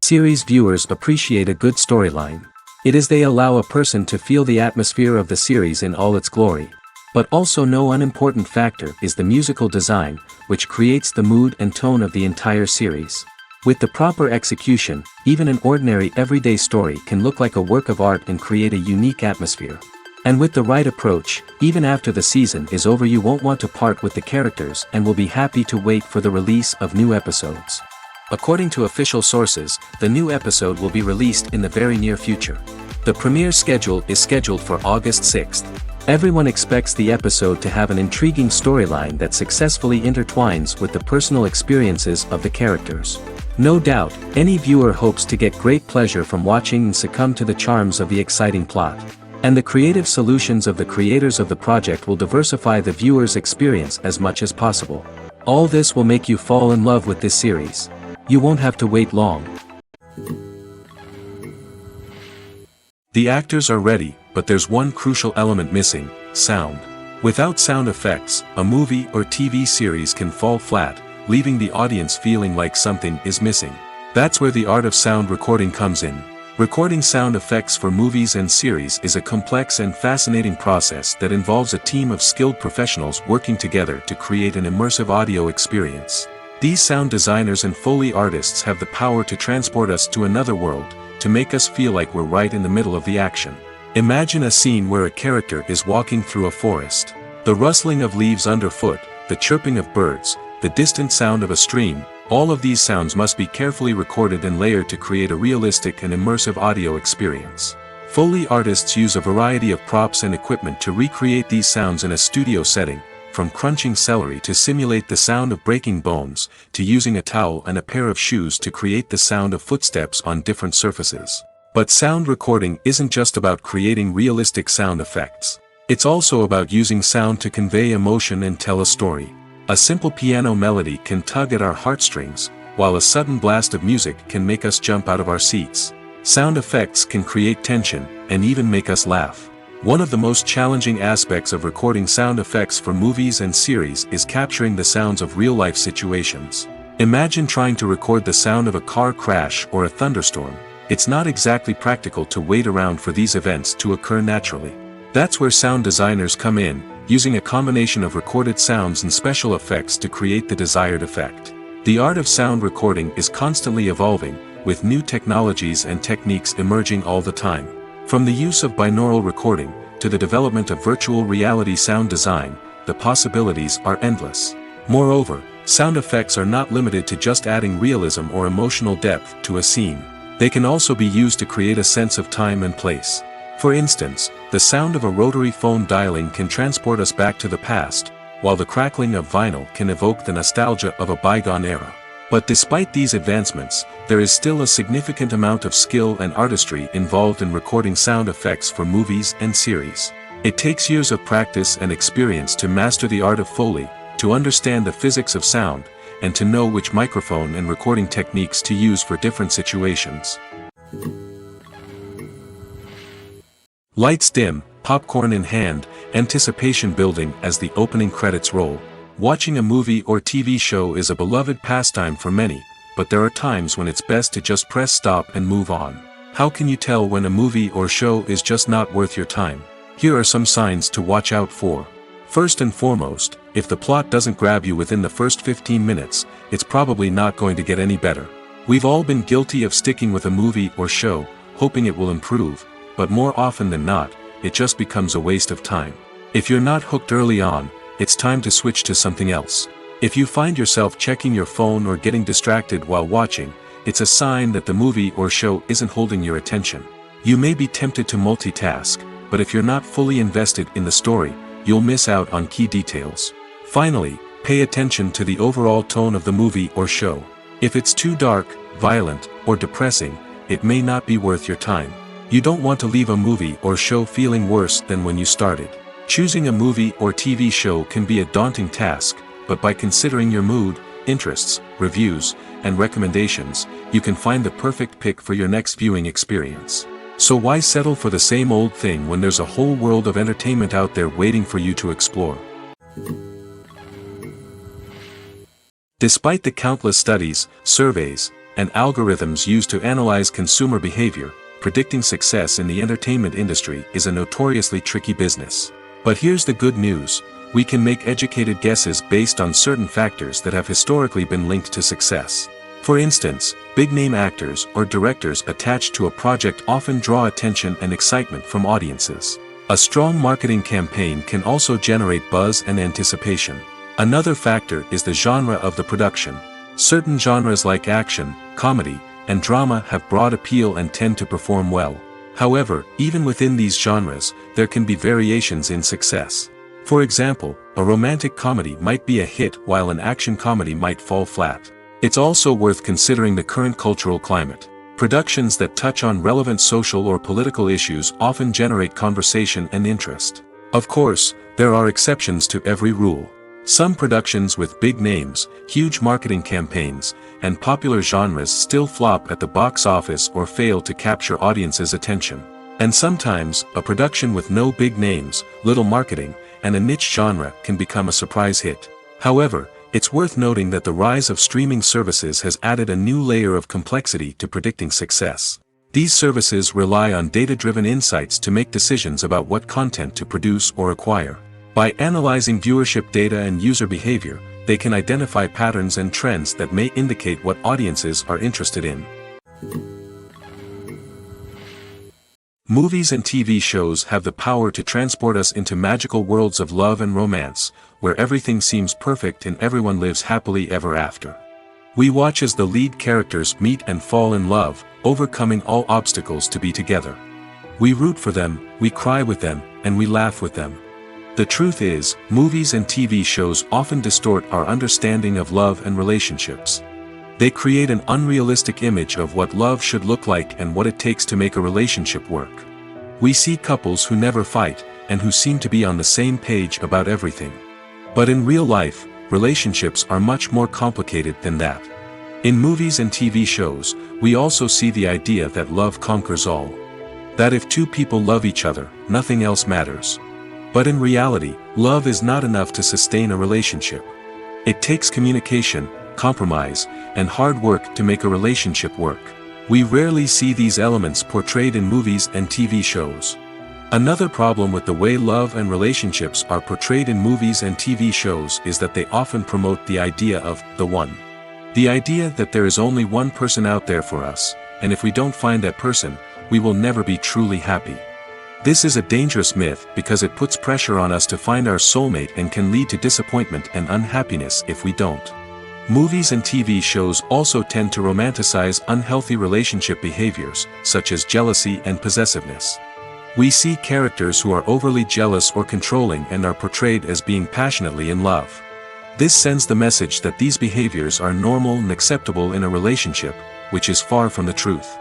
Series viewers appreciate a good storyline. It is they allow a person to feel the atmosphere of the series in all its glory. But also no unimportant factor is the musical design, which creates the mood and tone of the entire series. With the proper execution, even an ordinary everyday story can look like a work of art and create a unique atmosphere. And with the right approach, even after the season is over you won't want to part with the characters and will be happy to wait for the release of new episodes. According to official sources, the new episode will be released in the very near future. The premiere schedule is scheduled for August 6th. Everyone expects the episode to have an intriguing storyline that successfully intertwines with the personal experiences of the characters. No doubt, any viewer hopes to get great pleasure from watching and succumb to the charms of the exciting plot. And the creative solutions of the creators of the project will diversify the viewer's experience as much as possible. All this will make you fall in love with this series. You won't have to wait long. The actors are ready, but there's one crucial element missing: sound. Without sound effects, a movie or TV series can fall flat, leaving the audience feeling like something is missing. That's where the art of sound recording comes in. Recording sound effects for movies and series is a complex and fascinating process that involves a team of skilled professionals working together to create an immersive audio experience. These sound designers and Foley artists have the power to transport us to another world, to make us feel like we're right in the middle of the action. Imagine a scene where a character is walking through a forest. The rustling of leaves underfoot, the chirping of birds, the distant sound of a stream, all of these sounds must be carefully recorded and layered to create a realistic and immersive audio experience. Foley artists use a variety of props and equipment to recreate these sounds in a studio setting, from crunching celery to simulate the sound of breaking bones, to using a towel and a pair of shoes to create the sound of footsteps on different surfaces. But sound recording isn't just about creating realistic sound effects. It's also about using sound to convey emotion and tell a story. A simple piano melody can tug at our heartstrings, while a sudden blast of music can make us jump out of our seats. Sound effects can create tension, and even make us laugh. One of the most challenging aspects of recording sound effects for movies and series is capturing the sounds of real-life situations. Imagine trying to record the sound of a car crash or a thunderstorm. It's not exactly practical to wait around for these events to occur naturally. That's where sound designers come in, using a combination of recorded sounds and special effects to create the desired effect. The art of sound recording is constantly evolving, with new technologies and techniques emerging all the time. From the use of binaural recording, to the development of virtual reality sound design, the possibilities are endless. Moreover, sound effects are not limited to just adding realism or emotional depth to a scene. They can also be used to create a sense of time and place. For instance, the sound of a rotary phone dialing can transport us back to the past, while the crackling of vinyl can evoke the nostalgia of a bygone era. But despite these advancements, there is still a significant amount of skill and artistry involved in recording sound effects for movies and series. It takes years of practice and experience to master the art of Foley, to understand the physics of sound, and to know which microphone and recording techniques to use for different situations. Lights dim, popcorn in hand, anticipation building as the opening credits roll. Watching a movie or TV show is a beloved pastime for many, but there are times when it's best to just press stop and move on. How can you tell when a movie or show is just not worth your time? Here are some signs to watch out for. First and foremost, if the plot doesn't grab you within the first 15 minutes, it's probably not going to get any better. We've all been guilty of sticking with a movie or show, hoping it will improve, but more often than not, it just becomes a waste of time. If you're not hooked early on, it's time to switch to something else. If you find yourself checking your phone or getting distracted while watching, it's a sign that the movie or show isn't holding your attention. You may be tempted to multitask, but if you're not fully invested in the story, you'll miss out on key details. Finally, pay attention to the overall tone of the movie or show. If it's too dark, violent, or depressing, it may not be worth your time. You don't want to leave a movie or show feeling worse than when you started. Choosing a movie or TV show can be a daunting task, but by considering your mood, interests, reviews, and recommendations, you can find the perfect pick for your next viewing experience. So why settle for the same old thing when there's a whole world of entertainment out there waiting for you to explore? Despite the countless studies, surveys, and algorithms used to analyze consumer behavior, predicting success in the entertainment industry is a notoriously tricky business. But here's the good news: we can make educated guesses based on certain factors that have historically been linked to success. For instance, big-name actors or directors attached to a project often draw attention and excitement from audiences. A strong marketing campaign can also generate buzz and anticipation. Another factor is the genre of the production. Certain genres like action, comedy, and drama have broad appeal and tend to perform well. However, even within these genres, there can be variations in success. For example, a romantic comedy might be a hit while an action comedy might fall flat. It's also worth considering the current cultural climate. Productions that touch on relevant social or political issues often generate conversation and interest. Of course, there are exceptions to every rule. Some productions with big names, huge marketing campaigns, and popular genres still flop at the box office or fail to capture audiences' attention. And sometimes, a production with no big names, little marketing, and a niche genre can become a surprise hit. However, it's worth noting that the rise of streaming services has added a new layer of complexity to predicting success. These services rely on data-driven insights to make decisions about what content to produce or acquire. By analyzing viewership data and user behavior, they can identify patterns and trends that may indicate what audiences are interested in. Movies and TV shows have the power to transport us into magical worlds of love and romance, where everything seems perfect and everyone lives happily ever after. We watch as the lead characters meet and fall in love, overcoming all obstacles to be together. We root for them, we cry with them, and we laugh with them. The truth is, movies and TV shows often distort our understanding of love and relationships. They create an unrealistic image of what love should look like and what it takes to make a relationship work. We see couples who never fight, and who seem to be on the same page about everything. But in real life, relationships are much more complicated than that. In movies and TV shows, we also see the idea that love conquers all. That if two people love each other, nothing else matters. But in reality, love is not enough to sustain a relationship. It takes communication, compromise, and hard work to make a relationship work. We rarely see these elements portrayed in movies and TV shows. Another problem with the way love and relationships are portrayed in movies and TV shows is that they often promote the idea of the one. The idea that there is only one person out there for us, and if we don't find that person, we will never be truly happy. This is a dangerous myth because it puts pressure on us to find our soulmate and can lead to disappointment and unhappiness if we don't. Movies and TV shows also tend to romanticize unhealthy relationship behaviors, such as jealousy and possessiveness. We see characters who are overly jealous or controlling and are portrayed as being passionately in love. This sends the message that these behaviors are normal and acceptable in a relationship, which is far from the truth.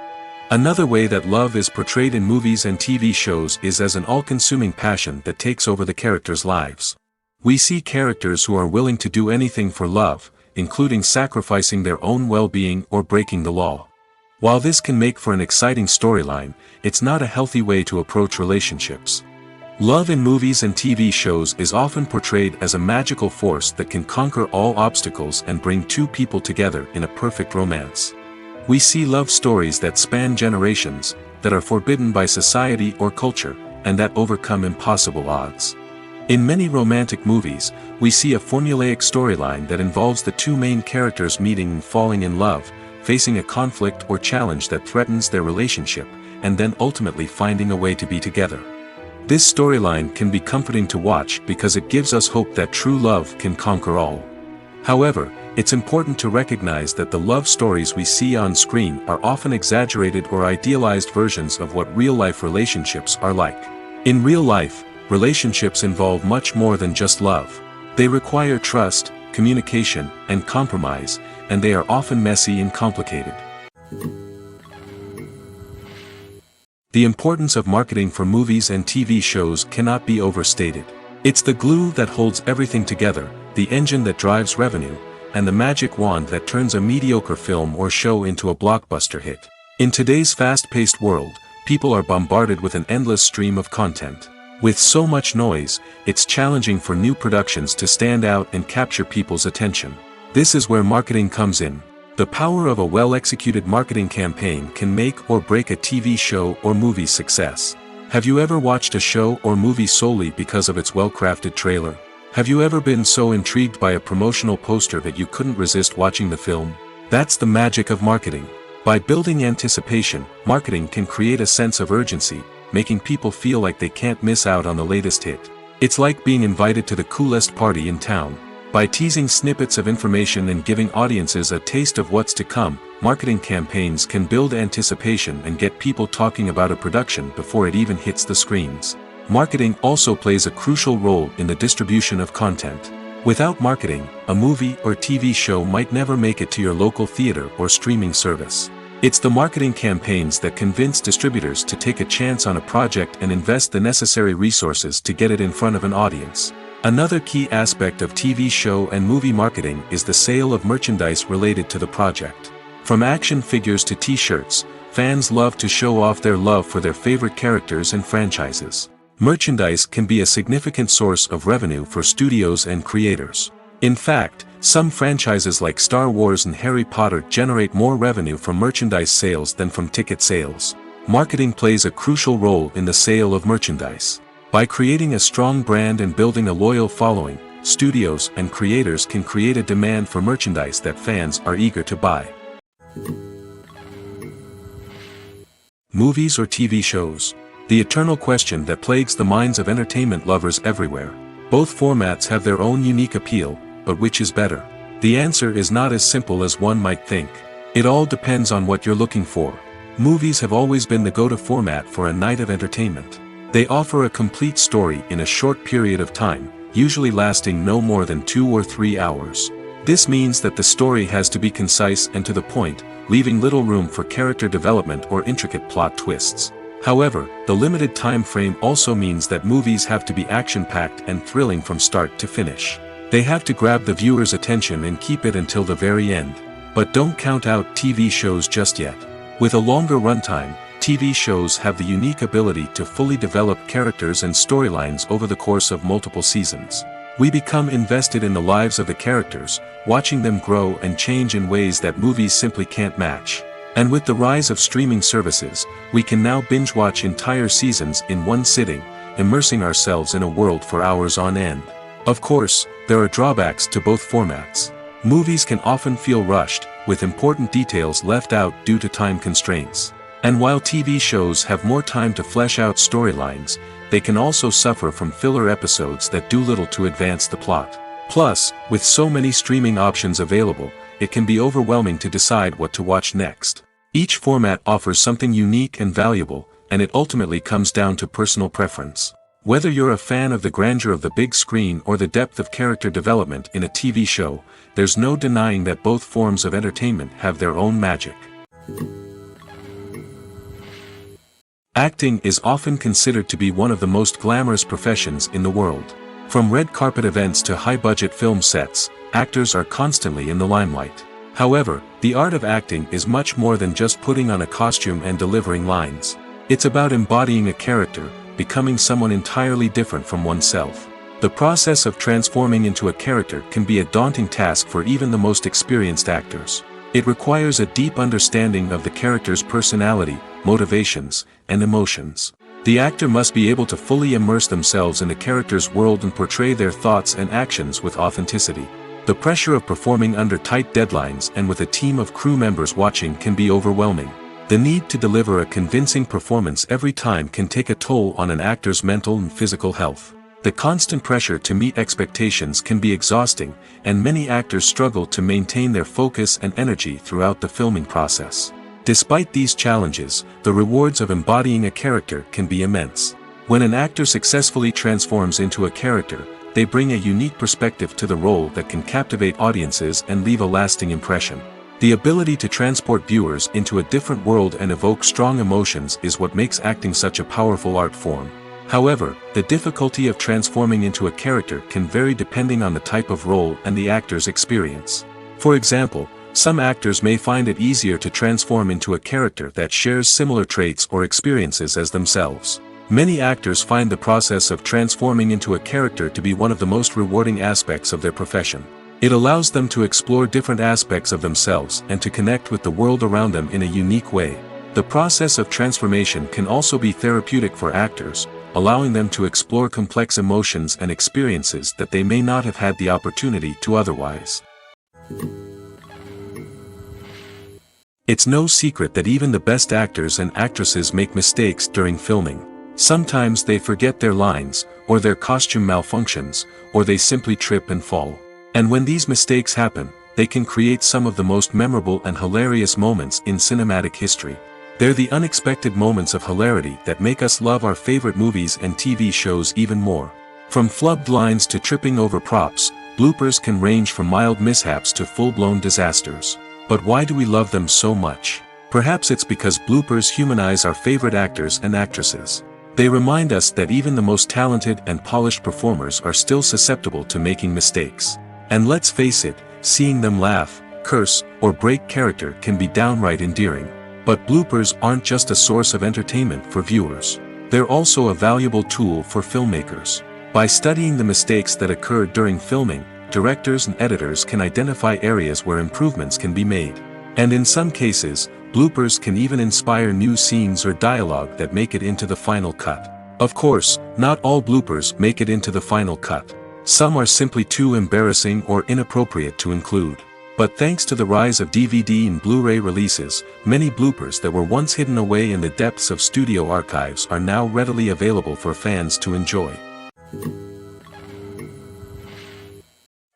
Another way that love is portrayed in movies and TV shows is as an all-consuming passion that takes over the characters' lives. We see characters who are willing to do anything for love, including sacrificing their own well-being or breaking the law. While this can make for an exciting storyline, it's not a healthy way to approach relationships. Love in movies and TV shows is often portrayed as a magical force that can conquer all obstacles and bring two people together in a perfect romance. We see love stories that span generations, that are forbidden by society or culture, and that overcome impossible odds. In many romantic movies, we see a formulaic storyline that involves the two main characters meeting and falling in love, facing a conflict or challenge that threatens their relationship, and then ultimately finding a way to be together. This storyline can be comforting to watch because it gives us hope that true love can conquer all. However, it's important to recognize that the love stories we see on screen are often exaggerated or idealized versions of what real-life relationships are like. In real life, relationships involve much more than just love. They require trust, communication, and compromise, and they are often messy and complicated. The importance of marketing for movies and TV shows cannot be overstated. It's the glue that holds everything together, the engine that drives revenue, and the magic wand that turns a mediocre film or show into a blockbuster hit. In today's fast-paced world, people are bombarded with an endless stream of content. With so much noise, it's challenging for new productions to stand out and capture people's attention. This is where marketing comes in. The power of a well-executed marketing campaign can make or break a TV show or movie's success. Have you ever watched a show or movie solely because of its well-crafted trailer? Have you ever been so intrigued by a promotional poster that you couldn't resist watching the film? That's the magic of marketing. By building anticipation, marketing can create a sense of urgency, making people feel like they can't miss out on the latest hit. It's like being invited to the coolest party in town. By teasing snippets of information and giving audiences a taste of what's to come, marketing campaigns can build anticipation and get people talking about a production before it even hits the screens. Marketing also plays a crucial role in the distribution of content. Without marketing, a movie or TV show might never make it to your local theater or streaming service. It's the marketing campaigns that convince distributors to take a chance on a project and invest the necessary resources to get it in front of an audience. Another key aspect of TV show and movie marketing is the sale of merchandise related to the project. From action figures to t-shirts, fans love to show off their love for their favorite characters and franchises. Merchandise can be a significant source of revenue for studios and creators. In fact, some franchises like Star Wars and Harry Potter generate more revenue from merchandise sales than from ticket sales. Marketing plays a crucial role in the sale of merchandise. By creating a strong brand and building a loyal following, studios and creators can create a demand for merchandise that fans are eager to buy. Movies or TV shows? The eternal question that plagues the minds of entertainment lovers everywhere. Both formats have their own unique appeal, but which is better? The answer is not as simple as one might think. It all depends on what you're looking for. Movies have always been the go-to format for a night of entertainment. They offer a complete story in a short period of time, usually lasting no more than 2 or 3 hours. This means that the story has to be concise and to the point, leaving little room for character development or intricate plot twists. However, the limited time frame also means that movies have to be action-packed and thrilling from start to finish. They have to grab the viewer's attention and keep it until the very end. But don't count out TV shows just yet. With a longer runtime, TV shows have the unique ability to fully develop characters and storylines over the course of multiple seasons. We become invested in the lives of the characters, watching them grow and change in ways that movies simply can't match. And with the rise of streaming services, we can now binge-watch entire seasons in one sitting, immersing ourselves in a world for hours on end. Of course, there are drawbacks to both formats. Movies can often feel rushed, with important details left out due to time constraints. And while TV shows have more time to flesh out storylines, they can also suffer from filler episodes that do little to advance the plot. Plus, with so many streaming options available, it can be overwhelming to decide what to watch next. Each format offers something unique and valuable, and it ultimately comes down to personal preference. Whether you're a fan of the grandeur of the big screen or the depth of character development in a TV show, there's no denying that both forms of entertainment have their own magic. Acting is often considered to be one of the most glamorous professions in the world. From red carpet events to high-budget film sets, actors are constantly in the limelight. However, the art of acting is much more than just putting on a costume and delivering lines. It's about embodying a character, becoming someone entirely different from oneself. The process of transforming into a character can be a daunting task for even the most experienced actors. It requires a deep understanding of the character's personality, motivations, and emotions. The actor must be able to fully immerse themselves in the character's world and portray their thoughts and actions with authenticity. The pressure of performing under tight deadlines and with a team of crew members watching can be overwhelming. The need to deliver a convincing performance every time can take a toll on an actor's mental and physical health. The constant pressure to meet expectations can be exhausting, and many actors struggle to maintain their focus and energy throughout the filming process. Despite these challenges, the rewards of embodying a character can be immense. When an actor successfully transforms into a character, they bring a unique perspective to the role that can captivate audiences and leave a lasting impression. The ability to transport viewers into a different world and evoke strong emotions is what makes acting such a powerful art form. However, the difficulty of transforming into a character can vary depending on the type of role and the actor's experience. For example, some actors may find it easier to transform into a character that shares similar traits or experiences as themselves. Many actors find the process of transforming into a character to be one of the most rewarding aspects of their profession. It allows them to explore different aspects of themselves and to connect with the world around them in a unique way. The process of transformation can also be therapeutic for actors, allowing them to explore complex emotions and experiences that they may not have had the opportunity to otherwise. It's no secret that even the best actors and actresses make mistakes during filming. Sometimes they forget their lines, or their costume malfunctions, or they simply trip and fall. And when these mistakes happen, they can create some of the most memorable and hilarious moments in cinematic history. They're the unexpected moments of hilarity that make us love our favorite movies and TV shows even more. From flubbed lines to tripping over props, bloopers can range from mild mishaps to full-blown disasters. But why do we love them so much? Perhaps it's because bloopers humanize our favorite actors and actresses. They remind us that even the most talented and polished performers are still susceptible to making mistakes. And let's face it, seeing them laugh, curse, or break character can be downright endearing. But bloopers aren't just a source of entertainment for viewers. They're also a valuable tool for filmmakers. By studying the mistakes that occurred during filming, directors and editors can identify areas where improvements can be made. And in some cases, bloopers can even inspire new scenes or dialogue that make it into the final cut. Of course, not all bloopers make it into the final cut. Some are simply too embarrassing or inappropriate to include. But thanks to the rise of DVD and Blu-ray releases, many bloopers that were once hidden away in the depths of studio archives are now readily available for fans to enjoy.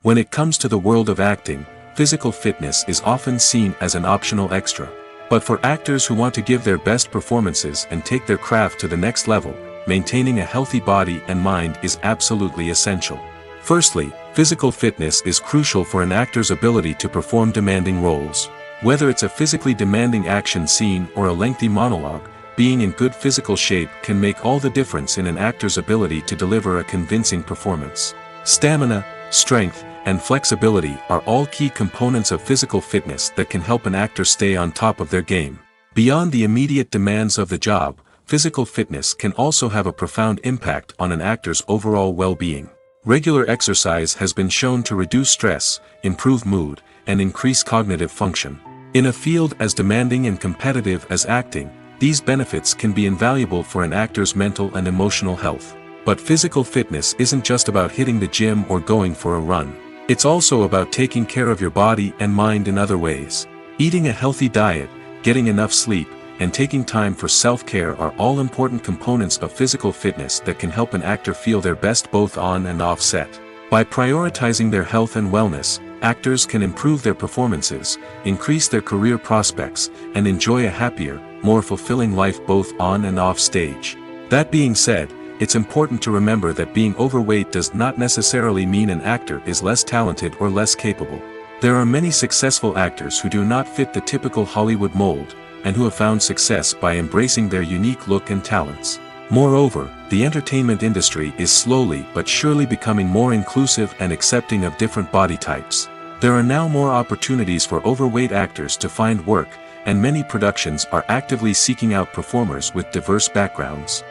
When it comes to the world of acting, physical fitness is often seen as an optional extra. But for actors who want to give their best performances and take their craft to the next level, maintaining a healthy body and mind is absolutely essential. Firstly, physical fitness is crucial for an actor's ability to perform demanding roles. Whether it's a physically demanding action scene or a lengthy monologue, being in good physical shape can make all the difference in an actor's ability to deliver a convincing performance. Stamina, strength, and flexibility are all key components of physical fitness that can help an actor stay on top of their game. Beyond the immediate demands of the job, physical fitness can also have a profound impact on an actor's overall well-being. Regular exercise has been shown to reduce stress, improve mood, and increase cognitive function. In a field as demanding and competitive as acting, these benefits can be invaluable for an actor's mental and emotional health. But physical fitness isn't just about hitting the gym or going for a run. It's also about taking care of your body and mind in other ways. Eating a healthy diet, getting enough sleep, and taking time for self-care are all important components of physical fitness that can help an actor feel their best both on and off set. By prioritizing their health and wellness, actors can improve their performances, increase their career prospects, and enjoy a happier, more fulfilling life both on and off stage. That being said, it's important to remember that being overweight does not necessarily mean an actor is less talented or less capable. There are many successful actors who do not fit the typical Hollywood mold, and who have found success by embracing their unique look and talents. Moreover, the entertainment industry is slowly but surely becoming more inclusive and accepting of different body types. There are now more opportunities for overweight actors to find work, and many productions are actively seeking out performers with diverse backgrounds.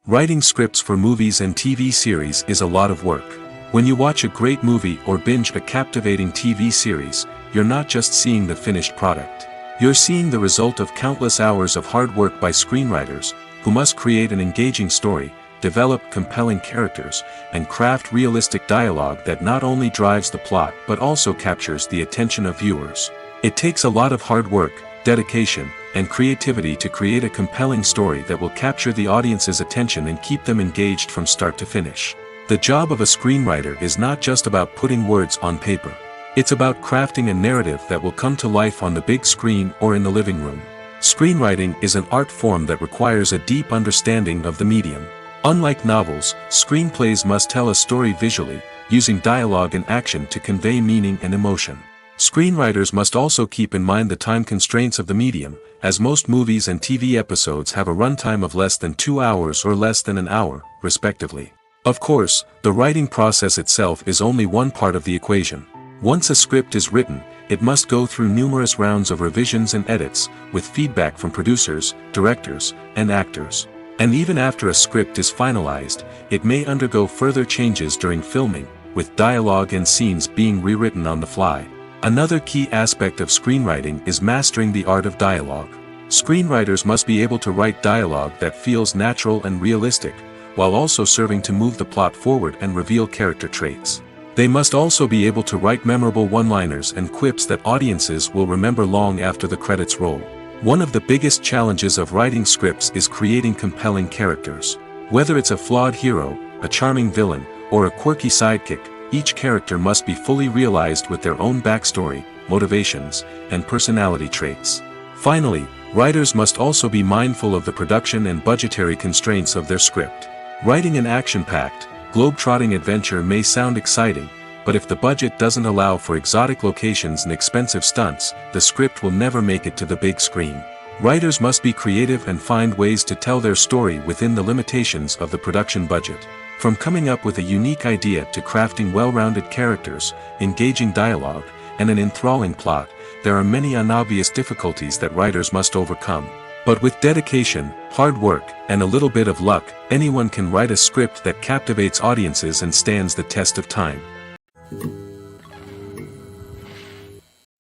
Writing scripts for movies and TV series is a lot of work. When you watch a great movie or binge a captivating TV series, you're not just seeing the finished product. You're seeing the result of countless hours of hard work by screenwriters, who must create an engaging story, develop compelling characters, and craft realistic dialogue that not only drives the plot but also captures the attention of viewers. It takes a lot of hard work, dedication, and creativity to create a compelling story that will capture the audience's attention and keep them engaged from start to finish. The job of a screenwriter is not just about putting words on paper. It's about crafting a narrative that will come to life on the big screen or in the living room. Screenwriting is an art form that requires a deep understanding of the medium. Unlike novels, screenplays must tell a story visually, using dialogue and action to convey meaning and emotion. Screenwriters must also keep in mind the time constraints of the medium, as most movies and TV episodes have a runtime of less than 2 hours or less than an hour, respectively. Of course, the writing process itself is only one part of the equation. Once a script is written, it must go through numerous rounds of revisions and edits, with feedback from producers, directors, and actors. And even after a script is finalized, it may undergo further changes during filming, with dialogue and scenes being rewritten on the fly. Another key aspect of screenwriting is mastering the art of dialogue. Screenwriters must be able to write dialogue that feels natural and realistic, while also serving to move the plot forward and reveal character traits. They must also be able to write memorable one-liners and quips that audiences will remember long after the credits roll. One of the biggest challenges of writing scripts is creating compelling characters. Whether it's a flawed hero, a charming villain, or a quirky sidekick, each character must be fully realized with their own backstory, motivations, and personality traits. Finally, writers must also be mindful of the production and budgetary constraints of their script. Writing an action-packed, globe-trotting adventure may sound exciting, but if the budget doesn't allow for exotic locations and expensive stunts, the script will never make it to the big screen. Writers must be creative and find ways to tell their story within the limitations of the production budget. From coming up with a unique idea to crafting well-rounded characters, engaging dialogue, and an enthralling plot, there are many unobvious difficulties that writers must overcome. But with dedication, hard work, and a little bit of luck, anyone can write a script that captivates audiences and stands the test of time.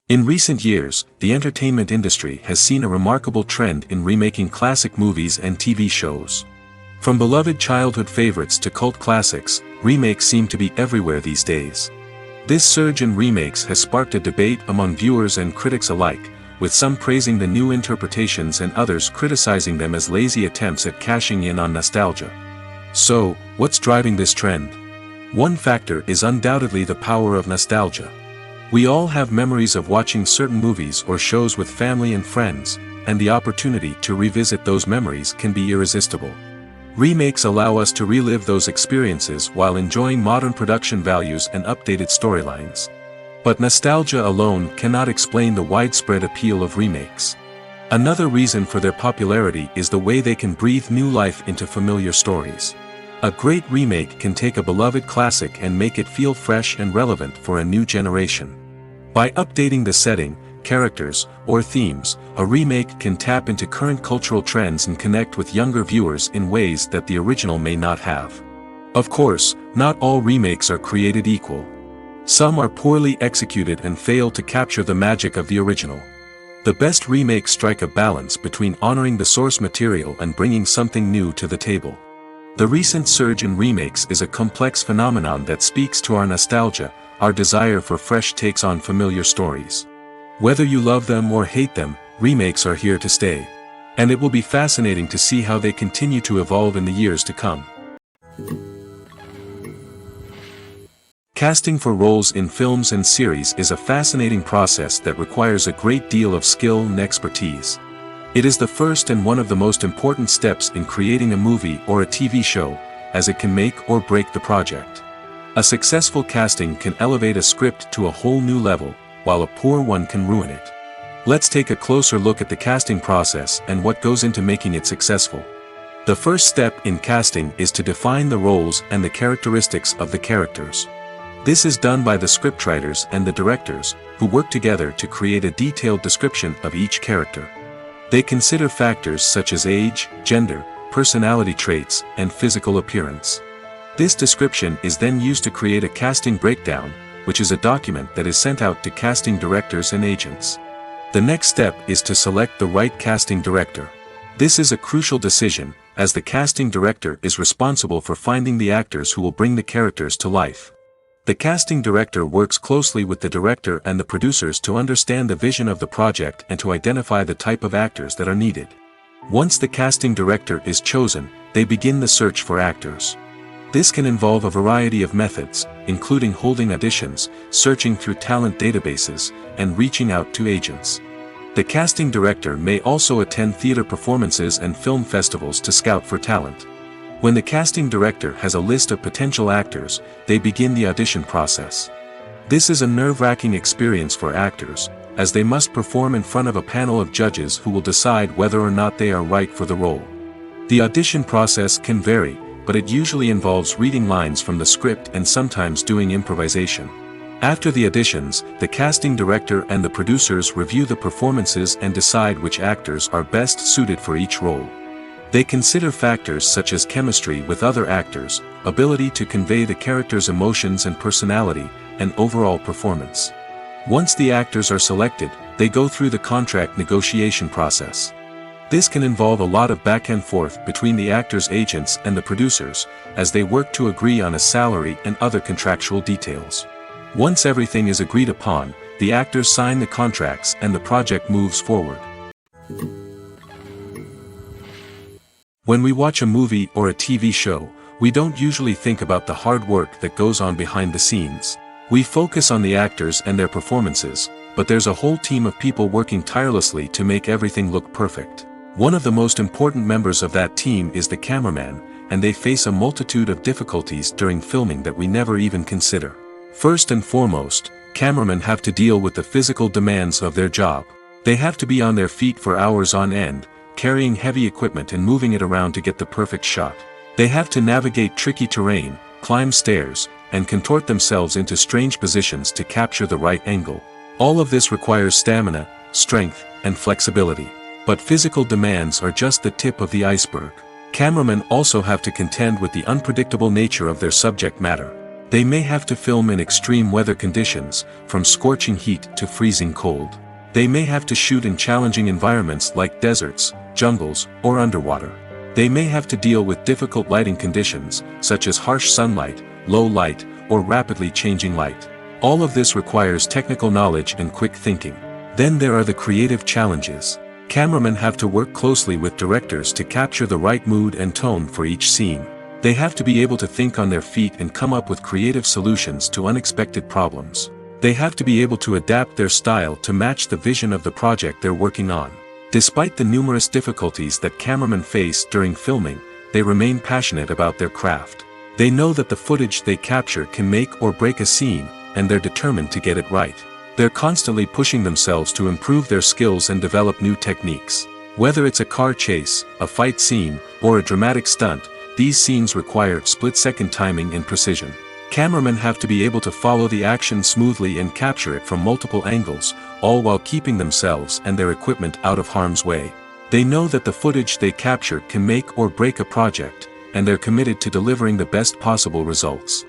In recent years, the entertainment industry has seen a remarkable trend in remaking classic movies and TV shows. From beloved childhood favorites to cult classics, remakes seem to be everywhere these days. This surge in remakes has sparked a debate among viewers and critics alike, with some praising the new interpretations and others criticizing them as lazy attempts at cashing in on nostalgia. So, what's driving this trend? One factor is undoubtedly the power of nostalgia. We all have memories of watching certain movies or shows with family and friends, and the opportunity to revisit those memories can be irresistible. Remakes allow us to relive those experiences while enjoying modern production values and updated storylines. But nostalgia alone cannot explain the widespread appeal of remakes. Another reason for their popularity is the way they can breathe new life into familiar stories. A great remake can take a beloved classic and make it feel fresh and relevant for a new generation. By updating the setting, characters, or themes, a remake can tap into current cultural trends and connect with younger viewers in ways that the original may not have. Of course, not all remakes are created equal. Some are poorly executed and fail to capture the magic of the original. The best remakes strike a balance between honoring the source material and bringing something new to the table. The recent surge in remakes is a complex phenomenon that speaks to our nostalgia, our desire for fresh takes on familiar stories. Whether you love them or hate them, remakes are here to stay. And it will be fascinating to see how they continue to evolve in the years to come. Casting for roles in films and series is a fascinating process that requires a great deal of skill and expertise. It is the first and one of the most important steps in creating a movie or a TV show, as it can make or break the project. A successful casting can elevate a script to a whole new level, while a poor one can ruin it. Let's take a closer look at the casting process and what goes into making it successful. The first step in casting is to define the roles and the characteristics of the characters. This is done by the scriptwriters and the directors, who work together to create a detailed description of each character. They consider factors such as age, gender, personality traits, and physical appearance. This description is then used to create a casting breakdown, which is a document that is sent out to casting directors and agents. The next step is to select the right casting director. This is a crucial decision, as the casting director is responsible for finding the actors who will bring the characters to life. The casting director works closely with the director and the producers to understand the vision of the project and to identify the type of actors that are needed. Once the casting director is chosen, they begin the search for actors. This can involve a variety of methods, including holding auditions, searching through talent databases, and reaching out to agents. The casting director may also attend theater performances and film festivals to scout for talent. When the casting director has a list of potential actors, they begin the audition process. This is a nerve-wracking experience for actors, as they must perform in front of a panel of judges who will decide whether or not they are right for the role. The audition process can vary, but it usually involves reading lines from the script and sometimes doing improvisation. After the auditions, the casting director and the producers review the performances and decide which actors are best suited for each role. They consider factors such as chemistry with other actors, ability to convey the character's emotions and personality, and overall performance. Once the actors are selected, they go through the contract negotiation process. This can involve a lot of back and forth between the actors' agents and the producers, as they work to agree on a salary and other contractual details. Once everything is agreed upon, the actors sign the contracts and the project moves forward. When we watch a movie or a TV show, we don't usually think about the hard work that goes on behind the scenes. We focus on the actors and their performances, but there's a whole team of people working tirelessly to make everything look perfect. One of the most important members of that team is the cameraman, and they face a multitude of difficulties during filming that we never even consider. First and foremost, cameramen have to deal with the physical demands of their job. They have to be on their feet for hours on end, carrying heavy equipment and moving it around to get the perfect shot. They have to navigate tricky terrain, climb stairs, and contort themselves into strange positions to capture the right angle. All of this requires stamina, strength, and flexibility. But physical demands are just the tip of the iceberg. Cameramen also have to contend with the unpredictable nature of their subject matter. They may have to film in extreme weather conditions, from scorching heat to freezing cold. They may have to shoot in challenging environments like deserts, jungles, or underwater. They may have to deal with difficult lighting conditions, such as harsh sunlight, low light, or rapidly changing light. All of this requires technical knowledge and quick thinking. Then there are the creative challenges. Cameramen have to work closely with directors to capture the right mood and tone for each scene. They have to be able to think on their feet and come up with creative solutions to unexpected problems. They have to be able to adapt their style to match the vision of the project they're working on. Despite the numerous difficulties that cameramen face during filming, they remain passionate about their craft. They know that the footage they capture can make or break a scene, and they're determined to get it right. They're constantly pushing themselves to improve their skills and develop new techniques. Whether it's a car chase, a fight scene, or a dramatic stunt, these scenes require split-second timing and precision. Cameramen have to be able to follow the action smoothly and capture it from multiple angles, all while keeping themselves and their equipment out of harm's way. They know that the footage they capture can make or break a project, and they're committed to delivering the best possible results.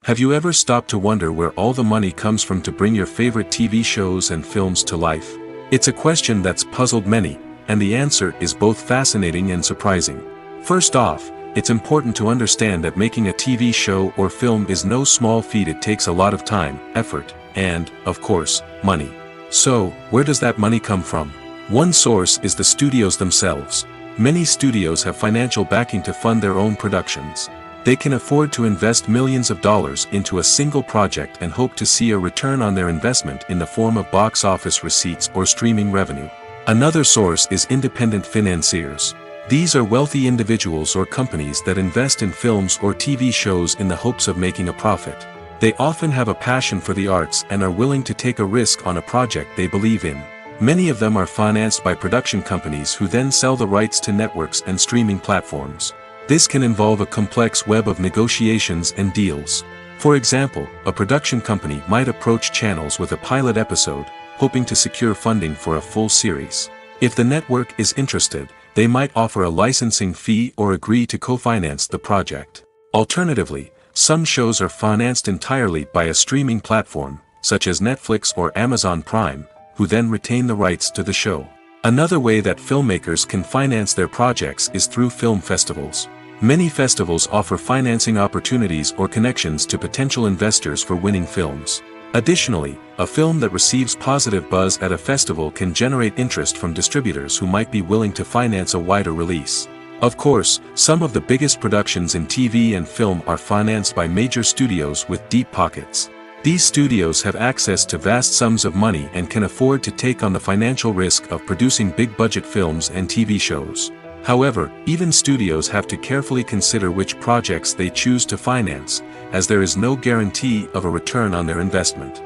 Have you ever stopped to wonder where all the money comes from to bring your favorite TV shows and films to life? It's a question that's puzzled many, and the answer is both fascinating and surprising. First off, it's important to understand that making a TV show or film is no small feat. It takes a lot of time, effort, and, of course, money. So, where does that money come from? One source is the studios themselves. Many studios have financial backing to fund their own productions. They can afford to invest millions of dollars into a single project and hope to see a return on their investment in the form of box office receipts or streaming revenue. Another source is independent financiers. These are wealthy individuals or companies that invest in films or TV shows in the hopes of making a profit. They often have a passion for the arts and are willing to take a risk on a project they believe in. Many of them are financed by production companies who then sell the rights to networks and streaming platforms. This can involve a complex web of negotiations and deals. For example, a production company might approach channels with a pilot episode, hoping to secure funding for a full series. If the network is interested, they might offer a licensing fee or agree to co-finance the project. Alternatively, some shows are financed entirely by a streaming platform, such as Netflix or Amazon Prime, who then retain the rights to the show. Another way that filmmakers can finance their projects is through film festivals. Many festivals offer financing opportunities or connections to potential investors for winning films. Additionally, a film that receives positive buzz at a festival can generate interest from distributors who might be willing to finance a wider release. Of course, some of the biggest productions in TV and film are financed by major studios with deep pockets. These studios have access to vast sums of money and can afford to take on the financial risk of producing big-budget films and TV shows. However, even studios have to carefully consider which projects they choose to finance, as there is no guarantee of a return on their investment.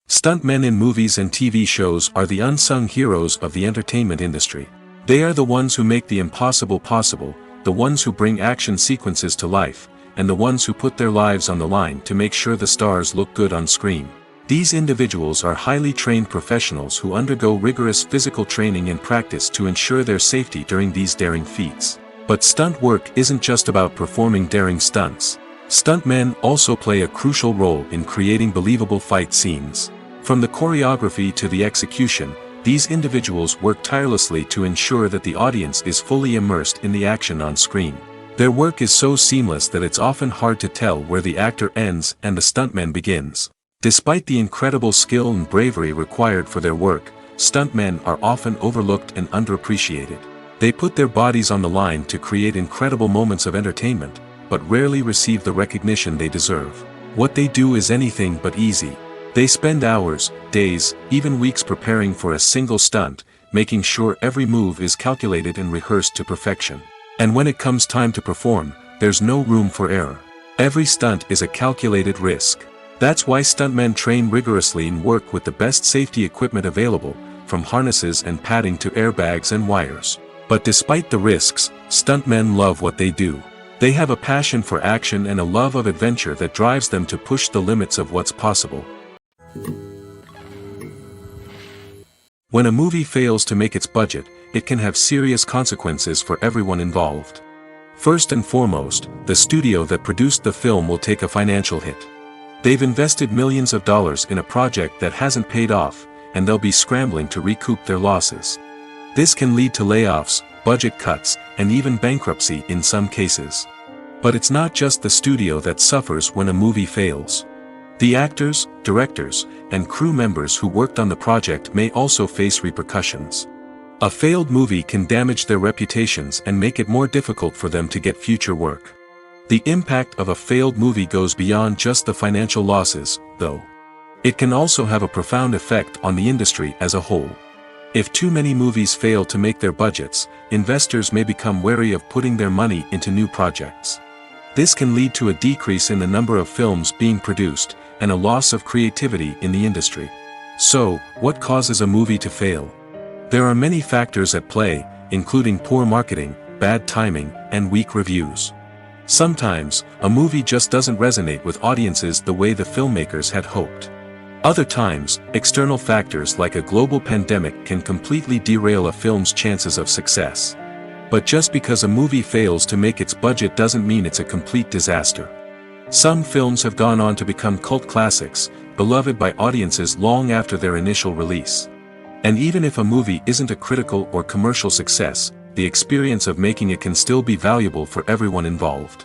Stuntmen in movies and TV shows are the unsung heroes of the entertainment industry. They are the ones who make the impossible possible, the ones who bring action sequences to life, and the ones who put their lives on the line to make sure the stars look good on screen. These individuals are highly trained professionals who undergo rigorous physical training and practice to ensure their safety during these daring feats. But stunt work isn't just about performing daring stunts. Stuntmen also play a crucial role in creating believable fight scenes. From the choreography to the execution, these individuals work tirelessly to ensure that the audience is fully immersed in the action on screen. Their work is so seamless that it's often hard to tell where the actor ends and the stuntman begins. Despite the incredible skill and bravery required for their work, stuntmen are often overlooked and underappreciated. They put their bodies on the line to create incredible moments of entertainment, but rarely receive the recognition they deserve. What they do is anything but easy. They spend hours, days, even weeks preparing for a single stunt, making sure every move is calculated and rehearsed to perfection. And when it comes time to perform, there's no room for error. Every stunt is a calculated risk. That's why stuntmen train rigorously and work with the best safety equipment available, from harnesses and padding to airbags and wires. But despite the risks, stuntmen love what they do. They have a passion for action and a love of adventure that drives them to push the limits of what's possible. When a movie fails to make its budget, it can have serious consequences for everyone involved. First and foremost, the studio that produced the film will take a financial hit. They've invested millions of dollars in a project that hasn't paid off, and they'll be scrambling to recoup their losses. This can lead to layoffs, budget cuts, and even bankruptcy in some cases. But it's not just the studio that suffers when a movie fails. The actors, directors, and crew members who worked on the project may also face repercussions. A failed movie can damage their reputations and make it more difficult for them to get future work. The impact of a failed movie goes beyond just the financial losses, though. It can also have a profound effect on the industry as a whole. If too many movies fail to make their budgets, investors may become wary of putting their money into new projects. This can lead to a decrease in the number of films being produced, and a loss of creativity in the industry. So, what causes a movie to fail? There are many factors at play, including poor marketing, bad timing, and weak reviews. Sometimes, a movie just doesn't resonate with audiences the way the filmmakers had hoped. Other times, external factors like a global pandemic can completely derail a film's chances of success. But just because a movie fails to make its budget doesn't mean it's a complete disaster. Some films have gone on to become cult classics, beloved by audiences long after their initial release. And even if a movie isn't a critical or commercial success, the experience of making it can still be valuable for everyone involved.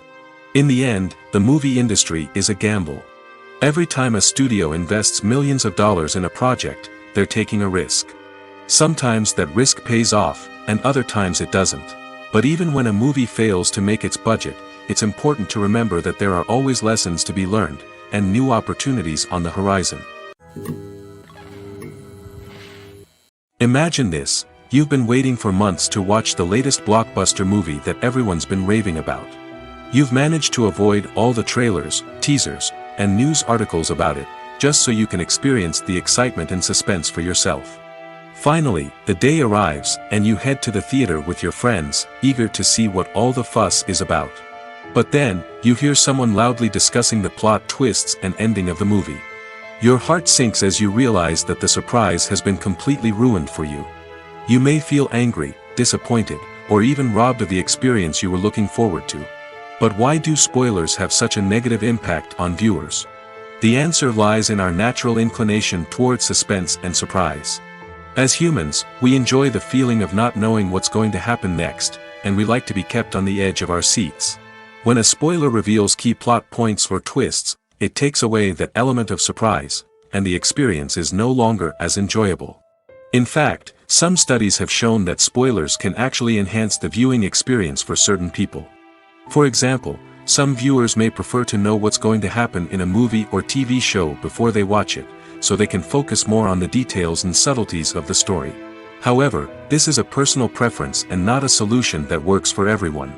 In the end, the movie industry is a gamble. Every time a studio invests millions of dollars in a project, they're taking a risk. Sometimes that risk pays off, and other times it doesn't. But even when a movie fails to make its budget, it's important to remember that there are always lessons to be learned, and new opportunities on the horizon. Imagine this: you've been waiting for months to watch the latest blockbuster movie that everyone's been raving about. You've managed to avoid all the trailers, teasers, and news articles about it, just so you can experience the excitement and suspense for yourself. Finally, the day arrives, and you head to the theater with your friends, eager to see what all the fuss is about. But then, you hear someone loudly discussing the plot twists and ending of the movie. Your heart sinks as you realize that the surprise has been completely ruined for you. You may feel angry, disappointed, or even robbed of the experience you were looking forward to. But why do spoilers have such a negative impact on viewers? The answer lies in our natural inclination toward suspense and surprise. As humans, we enjoy the feeling of not knowing what's going to happen next, and we like to be kept on the edge of our seats. When a spoiler reveals key plot points or twists, it takes away that element of surprise, and the experience is no longer as enjoyable. In fact, some studies have shown that spoilers can actually enhance the viewing experience for certain people. For example, some viewers may prefer to know what's going to happen in a movie or TV show before they watch it, so they can focus more on the details and subtleties of the story. However, this is a personal preference and not a solution that works for everyone.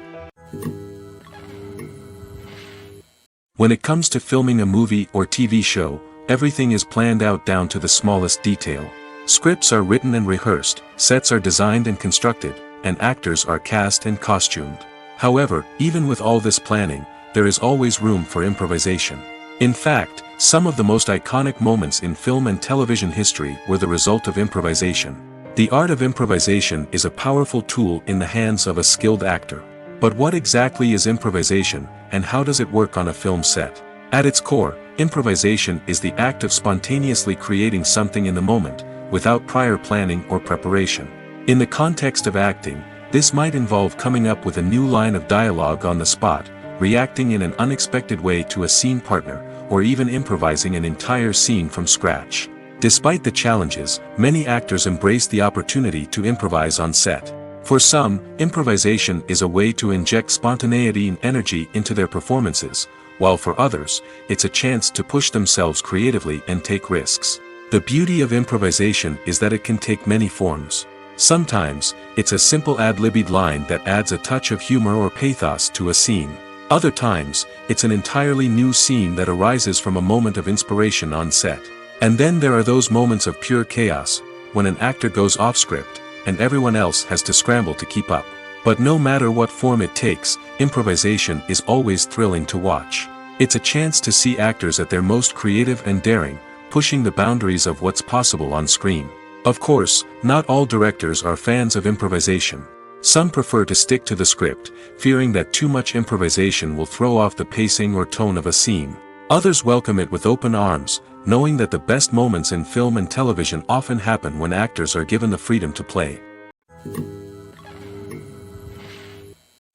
When it comes to filming a movie or TV show, everything is planned out down to the smallest detail. Scripts are written and rehearsed, sets are designed and constructed, and actors are cast and costumed. However, even with all this planning, there is always room for improvisation. In fact, some of the most iconic moments in film and television history were the result of improvisation. The art of improvisation is a powerful tool in the hands of a skilled actor. But what exactly is improvisation, and how does it work on a film set? At its core, improvisation is the act of spontaneously creating something in the moment, without prior planning or preparation. In the context of acting, this might involve coming up with a new line of dialogue on the spot, reacting in an unexpected way to a scene partner, or even improvising an entire scene from scratch. Despite the challenges, many actors embrace the opportunity to improvise on set. For some, improvisation is a way to inject spontaneity and energy into their performances, while for others, it's a chance to push themselves creatively and take risks. The beauty of improvisation is that it can take many forms. Sometimes, it's a simple ad-libbed line that adds a touch of humor or pathos to a scene. Other times, it's an entirely new scene that arises from a moment of inspiration on set. And then there are those moments of pure chaos, when an actor goes off script, and everyone else has to scramble to keep up. But no matter what form it takes, improvisation is always thrilling to watch. It's a chance to see actors at their most creative and daring, pushing the boundaries of what's possible on screen. Of course, not all directors are fans of improvisation. Some prefer to stick to the script, fearing that too much improvisation will throw off the pacing or tone of a scene. Others welcome it with open arms, knowing that the best moments in film and television often happen when actors are given the freedom to play.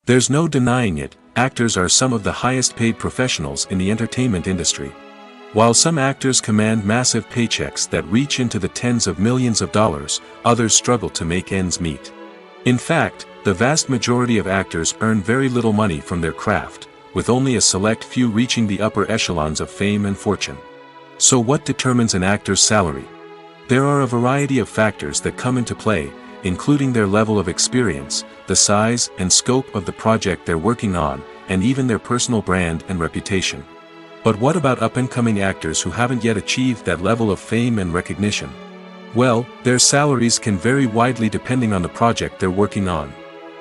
There's no denying it, actors are some of the highest paid professionals in the entertainment industry. While some actors command massive paychecks that reach into the tens of millions of dollars, others struggle to make ends meet. In fact, the vast majority of actors earn very little money from their craft, with only a select few reaching the upper echelons of fame and fortune. So what determines an actor's salary? There are a variety of factors that come into play, including their level of experience, the size and scope of the project they're working on, and even their personal brand and reputation. But what about up-and-coming actors who haven't yet achieved that level of fame and recognition? Well, their salaries can vary widely depending on the project they're working on.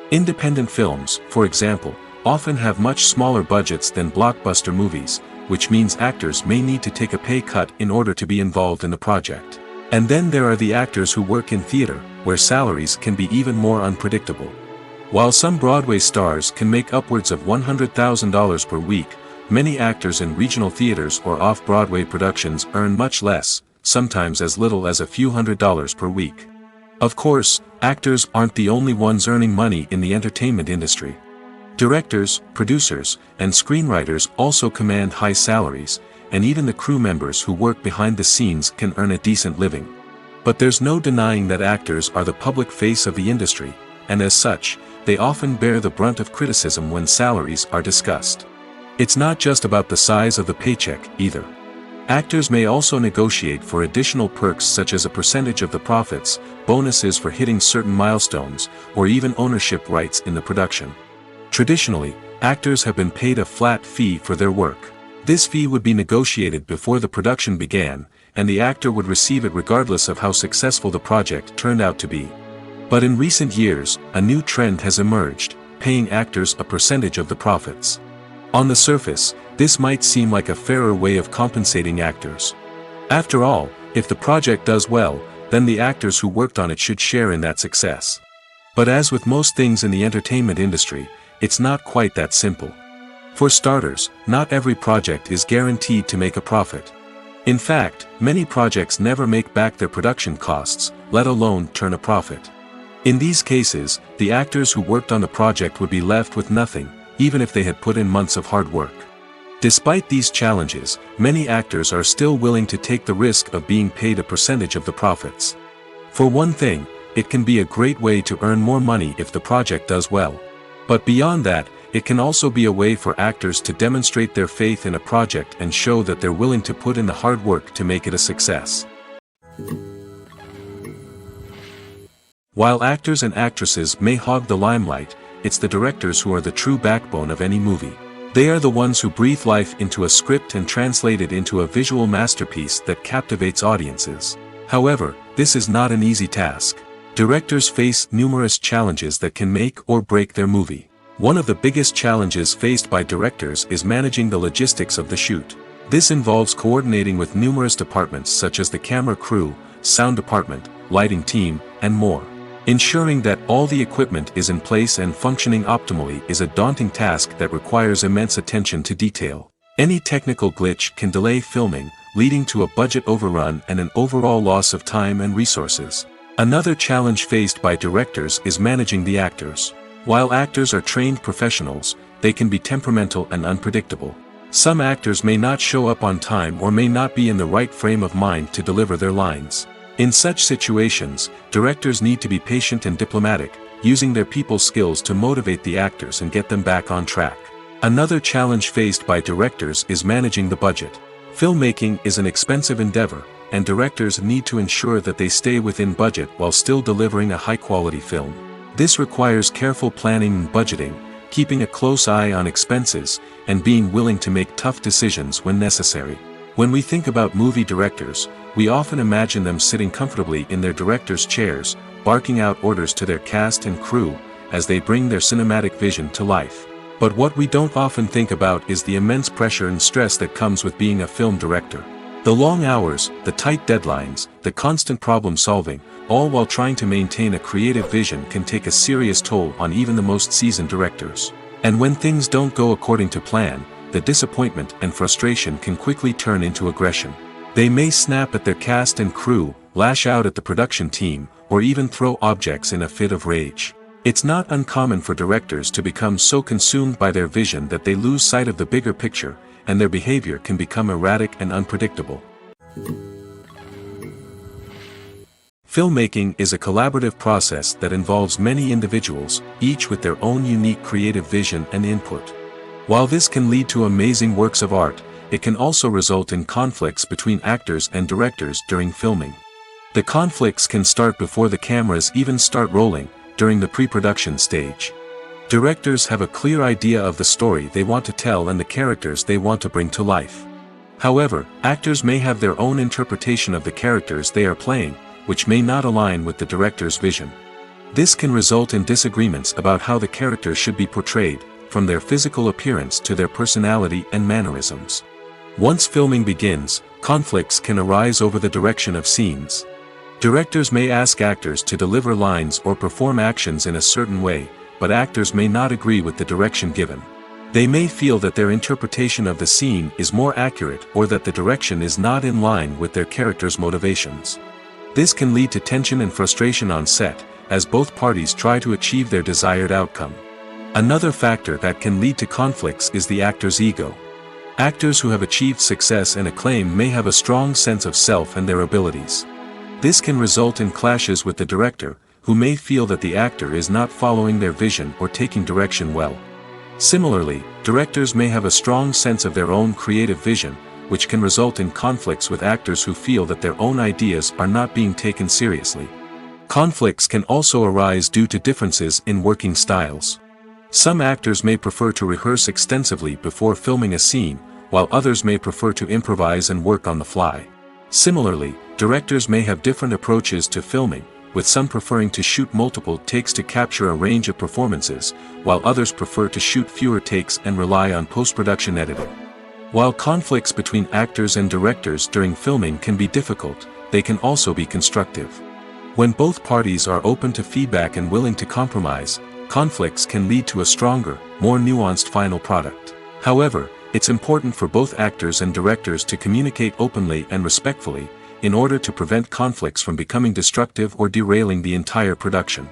Independent films, for example, often have much smaller budgets than blockbuster movies, which means actors may need to take a pay cut in order to be involved in the project. And then there are the actors who work in theater, where salaries can be even more unpredictable. While some Broadway stars can make upwards of $100,000 per week, many actors in regional theaters or off-Broadway productions earn much less, sometimes as little as a few $100s per week. Of course, actors aren't the only ones earning money in the entertainment industry. Directors, producers, and screenwriters also command high salaries, and even the crew members who work behind the scenes can earn a decent living. But there's no denying that actors are the public face of the industry, and as such, they often bear the brunt of criticism when salaries are discussed. It's not just about the size of the paycheck, either. Actors may also negotiate for additional perks such as a percentage of the profits, bonuses for hitting certain milestones, or even ownership rights in the production. Traditionally, actors have been paid a flat fee for their work. This fee would be negotiated before the production began, and the actor would receive it regardless of how successful the project turned out to be. But in recent years, a new trend has emerged, paying actors a percentage of the profits. On the surface, this might seem like a fairer way of compensating actors. After all, if the project does well, then the actors who worked on it should share in that success. But as with most things in the entertainment industry, it's not quite that simple. For starters, not every project is guaranteed to make a profit. In fact, many projects never make back their production costs, let alone turn a profit. In these cases, the actors who worked on the project would be left with nothing, even if they had put in months of hard work. Despite these challenges, many actors are still willing to take the risk of being paid a percentage of the profits. For one thing, it can be a great way to earn more money if the project does well. But beyond that, it can also be a way for actors to demonstrate their faith in a project and show that they're willing to put in the hard work to make it a success. While actors and actresses may hog the limelight, it's the directors who are the true backbone of any movie. They are the ones who breathe life into a script and translate it into a visual masterpiece that captivates audiences. However, this is not an easy task. Directors face numerous challenges that can make or break their movie. One of the biggest challenges faced by directors is managing the logistics of the shoot. This involves coordinating with numerous departments such as the camera crew, sound department, lighting team, and more. Ensuring that all the equipment is in place and functioning optimally is a daunting task that requires immense attention to detail. Any technical glitch can delay filming, leading to a budget overrun and an overall loss of time and resources. Another challenge faced by directors is managing the actors. While actors are trained professionals, they can be temperamental and unpredictable. Some actors may not show up on time or may not be in the right frame of mind to deliver their lines. In such situations, directors need to be patient and diplomatic, using their people skills to motivate the actors and get them back on track. Another challenge faced by directors is managing the budget. Filmmaking is an expensive endeavor, and directors need to ensure that they stay within budget while still delivering a high-quality film. This requires careful planning and budgeting, keeping a close eye on expenses, and being willing to make tough decisions when necessary. When we think about movie directors, we often imagine them sitting comfortably in their director's chairs, barking out orders to their cast and crew, as they bring their cinematic vision to life. But what we don't often think about is the immense pressure and stress that comes with being a film director. The long hours, the tight deadlines, the constant problem solving, all while trying to maintain a creative vision can take a serious toll on even the most seasoned directors. And when things don't go according to plan, the disappointment and frustration can quickly turn into aggression. They may snap at their cast and crew, lash out at the production team, or even throw objects in a fit of rage. It's not uncommon for directors to become so consumed by their vision that they lose sight of the bigger picture, and their behavior can become erratic and unpredictable. Filmmaking is a collaborative process that involves many individuals, each with their own unique creative vision and input. While this can lead to amazing works of art, it can also result in conflicts between actors and directors during filming. The conflicts can start before the cameras even start rolling, during the pre-production stage. Directors have a clear idea of the story they want to tell and the characters they want to bring to life. However, actors may have their own interpretation of the characters they are playing, which may not align with the director's vision. This can result in disagreements about how the characters should be portrayed, from their physical appearance to their personality and mannerisms. Once filming begins, conflicts can arise over the direction of scenes. Directors may ask actors to deliver lines or perform actions in a certain way, but actors may not agree with the direction given. They may feel that their interpretation of the scene is more accurate or that the direction is not in line with their character's motivations. This can lead to tension and frustration on set, as both parties try to achieve their desired outcome. Another factor that can lead to conflicts is the actor's ego. Actors who have achieved success and acclaim may have a strong sense of self and their abilities. This can result in clashes with the director, who may feel that the actor is not following their vision or taking direction well. Similarly, directors may have a strong sense of their own creative vision, which can result in conflicts with actors who feel that their own ideas are not being taken seriously. Conflicts can also arise due to differences in working styles. Some actors may prefer to rehearse extensively before filming a scene, while others may prefer to improvise and work on the fly. Similarly, directors may have different approaches to filming, with some preferring to shoot multiple takes to capture a range of performances, while others prefer to shoot fewer takes and rely on post-production editing. While conflicts between actors and directors during filming can be difficult, they can also be constructive. When both parties are open to feedback and willing to compromise, conflicts can lead to a stronger, more nuanced final product. However, it's important for both actors and directors to communicate openly and respectfully, in order to prevent conflicts from becoming destructive or derailing the entire production.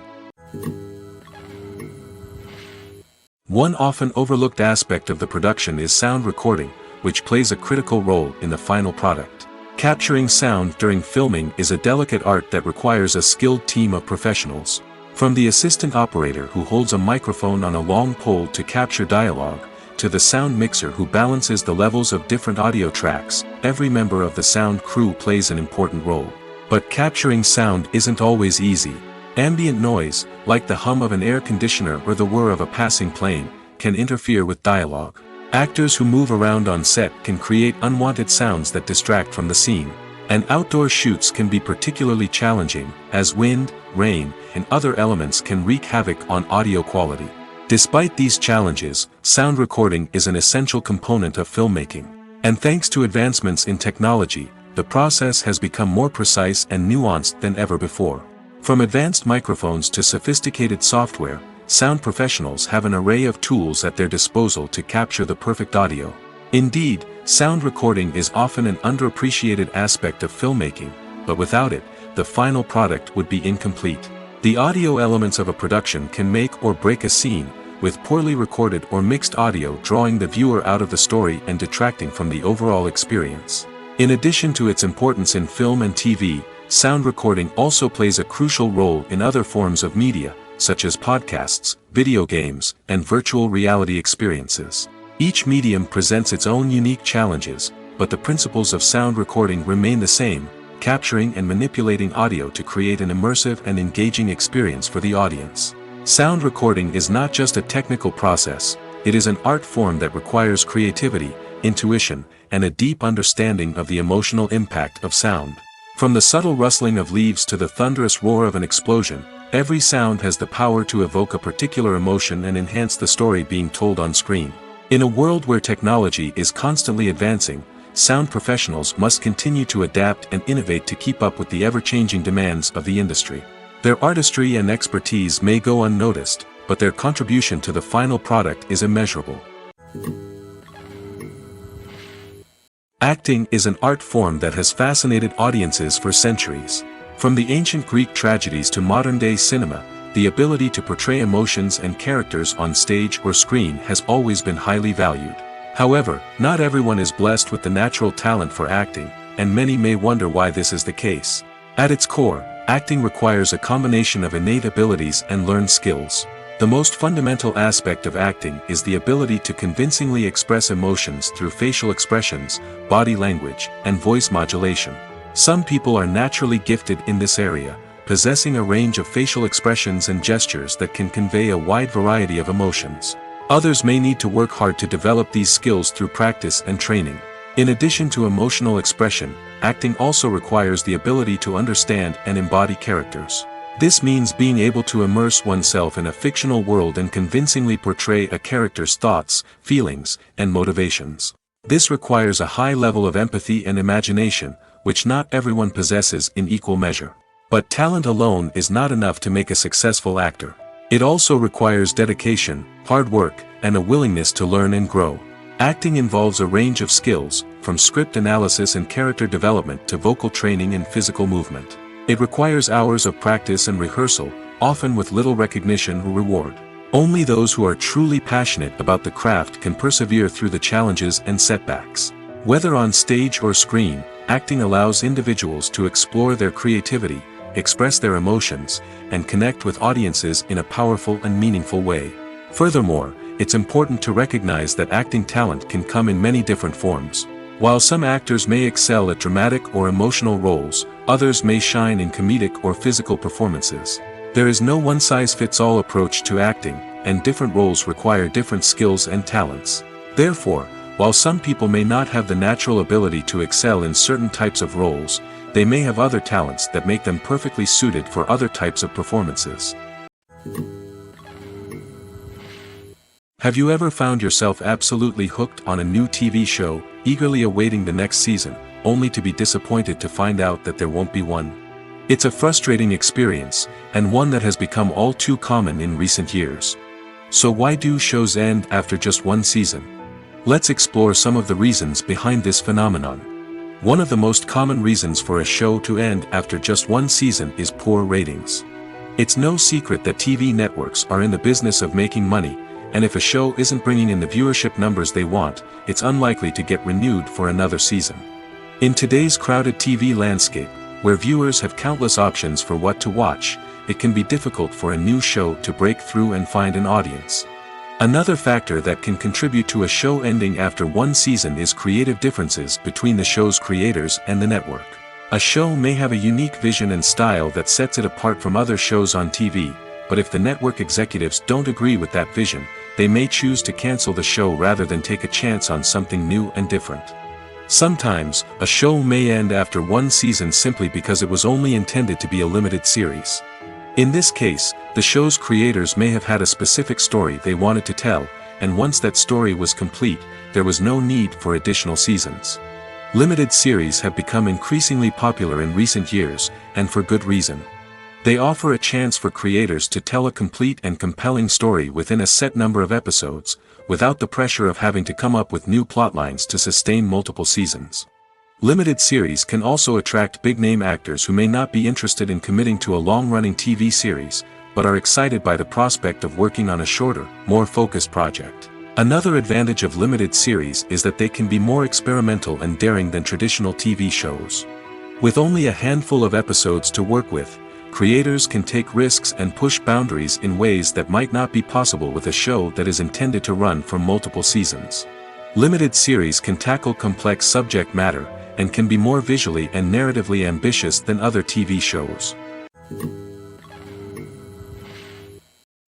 One often overlooked aspect of the production is sound recording, which plays a critical role in the final product. Capturing sound during filming is a delicate art that requires a skilled team of professionals. From the assistant operator who holds a microphone on a long pole to capture dialogue, to the sound mixer who balances the levels of different audio tracks, every member of the sound crew plays an important role. But capturing sound isn't always easy. Ambient noise, like the hum of an air conditioner or the whir of a passing plane, can interfere with dialogue. Actors who move around on set can create unwanted sounds that distract from the scene. And outdoor shoots can be particularly challenging, as wind, rain, and other elements can wreak havoc on audio quality. Despite these challenges, sound recording is an essential component of filmmaking. And thanks to advancements in technology, the process has become more precise and nuanced than ever before. From advanced microphones to sophisticated software, sound professionals have an array of tools at their disposal to capture the perfect audio. Indeed, sound recording is often an underappreciated aspect of filmmaking, but without it, the final product would be incomplete. The audio elements of a production can make or break a scene, with poorly recorded or mixed audio drawing the viewer out of the story and detracting from the overall experience. In addition to its importance in film and TV, sound recording also plays a crucial role in other forms of media, such as podcasts, video games, and virtual reality experiences. Each medium presents its own unique challenges, but the principles of sound recording remain the same, capturing and manipulating audio to create an immersive and engaging experience for the audience. Sound recording is not just a technical process, it is an art form that requires creativity, intuition, and a deep understanding of the emotional impact of sound. From the subtle rustling of leaves to the thunderous roar of an explosion, every sound has the power to evoke a particular emotion and enhance the story being told on screen. In a world where technology is constantly advancing, sound professionals must continue to adapt and innovate to keep up with the ever-changing demands of the industry. Their artistry and expertise may go unnoticed, but their contribution to the final product is immeasurable. Acting is an art form that has fascinated audiences for centuries. From the ancient Greek tragedies to modern-day cinema, the ability to portray emotions and characters on stage or screen has always been highly valued. However, not everyone is blessed with the natural talent for acting, and many may wonder why this is the case. At its core, acting requires a combination of innate abilities and learned skills. The most fundamental aspect of acting is the ability to convincingly express emotions through facial expressions, body language, and voice modulation. Some people are naturally gifted in this area, possessing a range of facial expressions and gestures that can convey a wide variety of emotions. Others may need to work hard to develop these skills through practice and training. In addition to emotional expression, acting also requires the ability to understand and embody characters. This means being able to immerse oneself in a fictional world and convincingly portray a character's thoughts, feelings, and motivations. This requires a high level of empathy and imagination, which not everyone possesses in equal measure. But talent alone is not enough to make a successful actor. It also requires dedication, hard work, and a willingness to learn and grow. Acting involves a range of skills, from script analysis and character development to vocal training and physical movement. It requires hours of practice and rehearsal, often with little recognition or reward. Only those who are truly passionate about the craft can persevere through the challenges and setbacks. Whether on stage or screen, acting allows individuals to explore their creativity, express their emotions, and connect with audiences in a powerful and meaningful way. Furthermore, it's important to recognize that acting talent can come in many different forms. While some actors may excel at dramatic or emotional roles, others may shine in comedic or physical performances. There is no one-size-fits-all approach to acting, and different roles require different skills and talents. Therefore, while some people may not have the natural ability to excel in certain types of roles, they may have other talents that make them perfectly suited for other types of performances. Have you ever found yourself absolutely hooked on a new TV show, eagerly awaiting the next season, only to be disappointed to find out that there won't be one? It's a frustrating experience, and one that has become all too common in recent years. So why do shows end after just one season? Let's explore some of the reasons behind this phenomenon. One of the most common reasons for a show to end after just one season is poor ratings. It's no secret that TV networks are in the business of making money, and if a show isn't bringing in the viewership numbers they want, it's unlikely to get renewed for another season. In today's crowded TV landscape, where viewers have countless options for what to watch, it can be difficult for a new show to break through and find an audience. Another factor that can contribute to a show ending after one season is creative differences between the show's creators and the network. A show may have a unique vision and style that sets it apart from other shows on TV, but if the network executives don't agree with that vision, they may choose to cancel the show rather than take a chance on something new and different. Sometimes, a show may end after one season simply because it was only intended to be a limited series. In this case, the show's creators may have had a specific story they wanted to tell, and once that story was complete, there was no need for additional seasons. Limited series have become increasingly popular in recent years, and for good reason. They offer a chance for creators to tell a complete and compelling story within a set number of episodes, without the pressure of having to come up with new plotlines to sustain multiple seasons. Limited series can also attract big-name actors who may not be interested in committing to a long-running TV series, but are excited by the prospect of working on a shorter, more focused project. Another advantage of limited series is that they can be more experimental and daring than traditional TV shows. With only a handful of episodes to work with, creators can take risks and push boundaries in ways that might not be possible with a show that is intended to run for multiple seasons. Limited series can tackle complex subject matter, and can be more visually and narratively ambitious than other TV shows.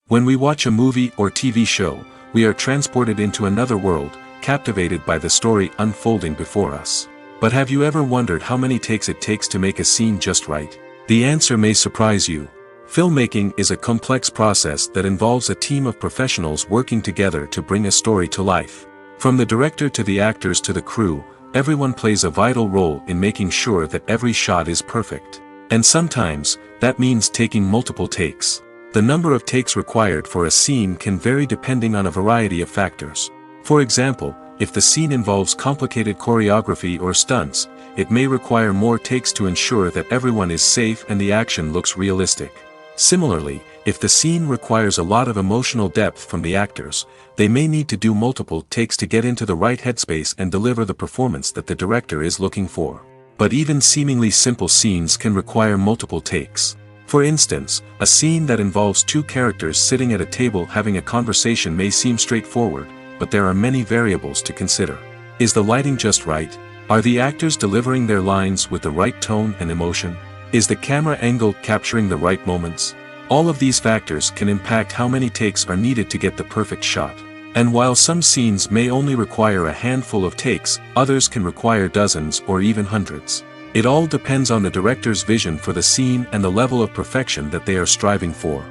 When we watch a movie or TV show, we are transported into another world, captivated by the story unfolding before us. But have you ever wondered how many takes it takes to make a scene just right? The answer may surprise you. Filmmaking is a complex process that involves a team of professionals working together to bring a story to life. From the director to the actors to the crew, everyone plays a vital role in making sure that every shot is perfect. And sometimes, that means taking multiple takes. The number of takes required for a scene can vary depending on a variety of factors. For example, if the scene involves complicated choreography or stunts, it may require more takes to ensure that everyone is safe and the action looks realistic. Similarly, if the scene requires a lot of emotional depth from the actors, they may need to do multiple takes to get into the right headspace and deliver the performance that the director is looking for. But even seemingly simple scenes can require multiple takes. For instance, a scene that involves two characters sitting at a table having a conversation may seem straightforward, but there are many variables to consider. Is the lighting just right? Are the actors delivering their lines with the right tone and emotion? Is the camera angle capturing the right moments? All of these factors can impact how many takes are needed to get the perfect shot. And while some scenes may only require a handful of takes, others can require dozens or even hundreds. It all depends on the director's vision for the scene and the level of perfection that they are striving for.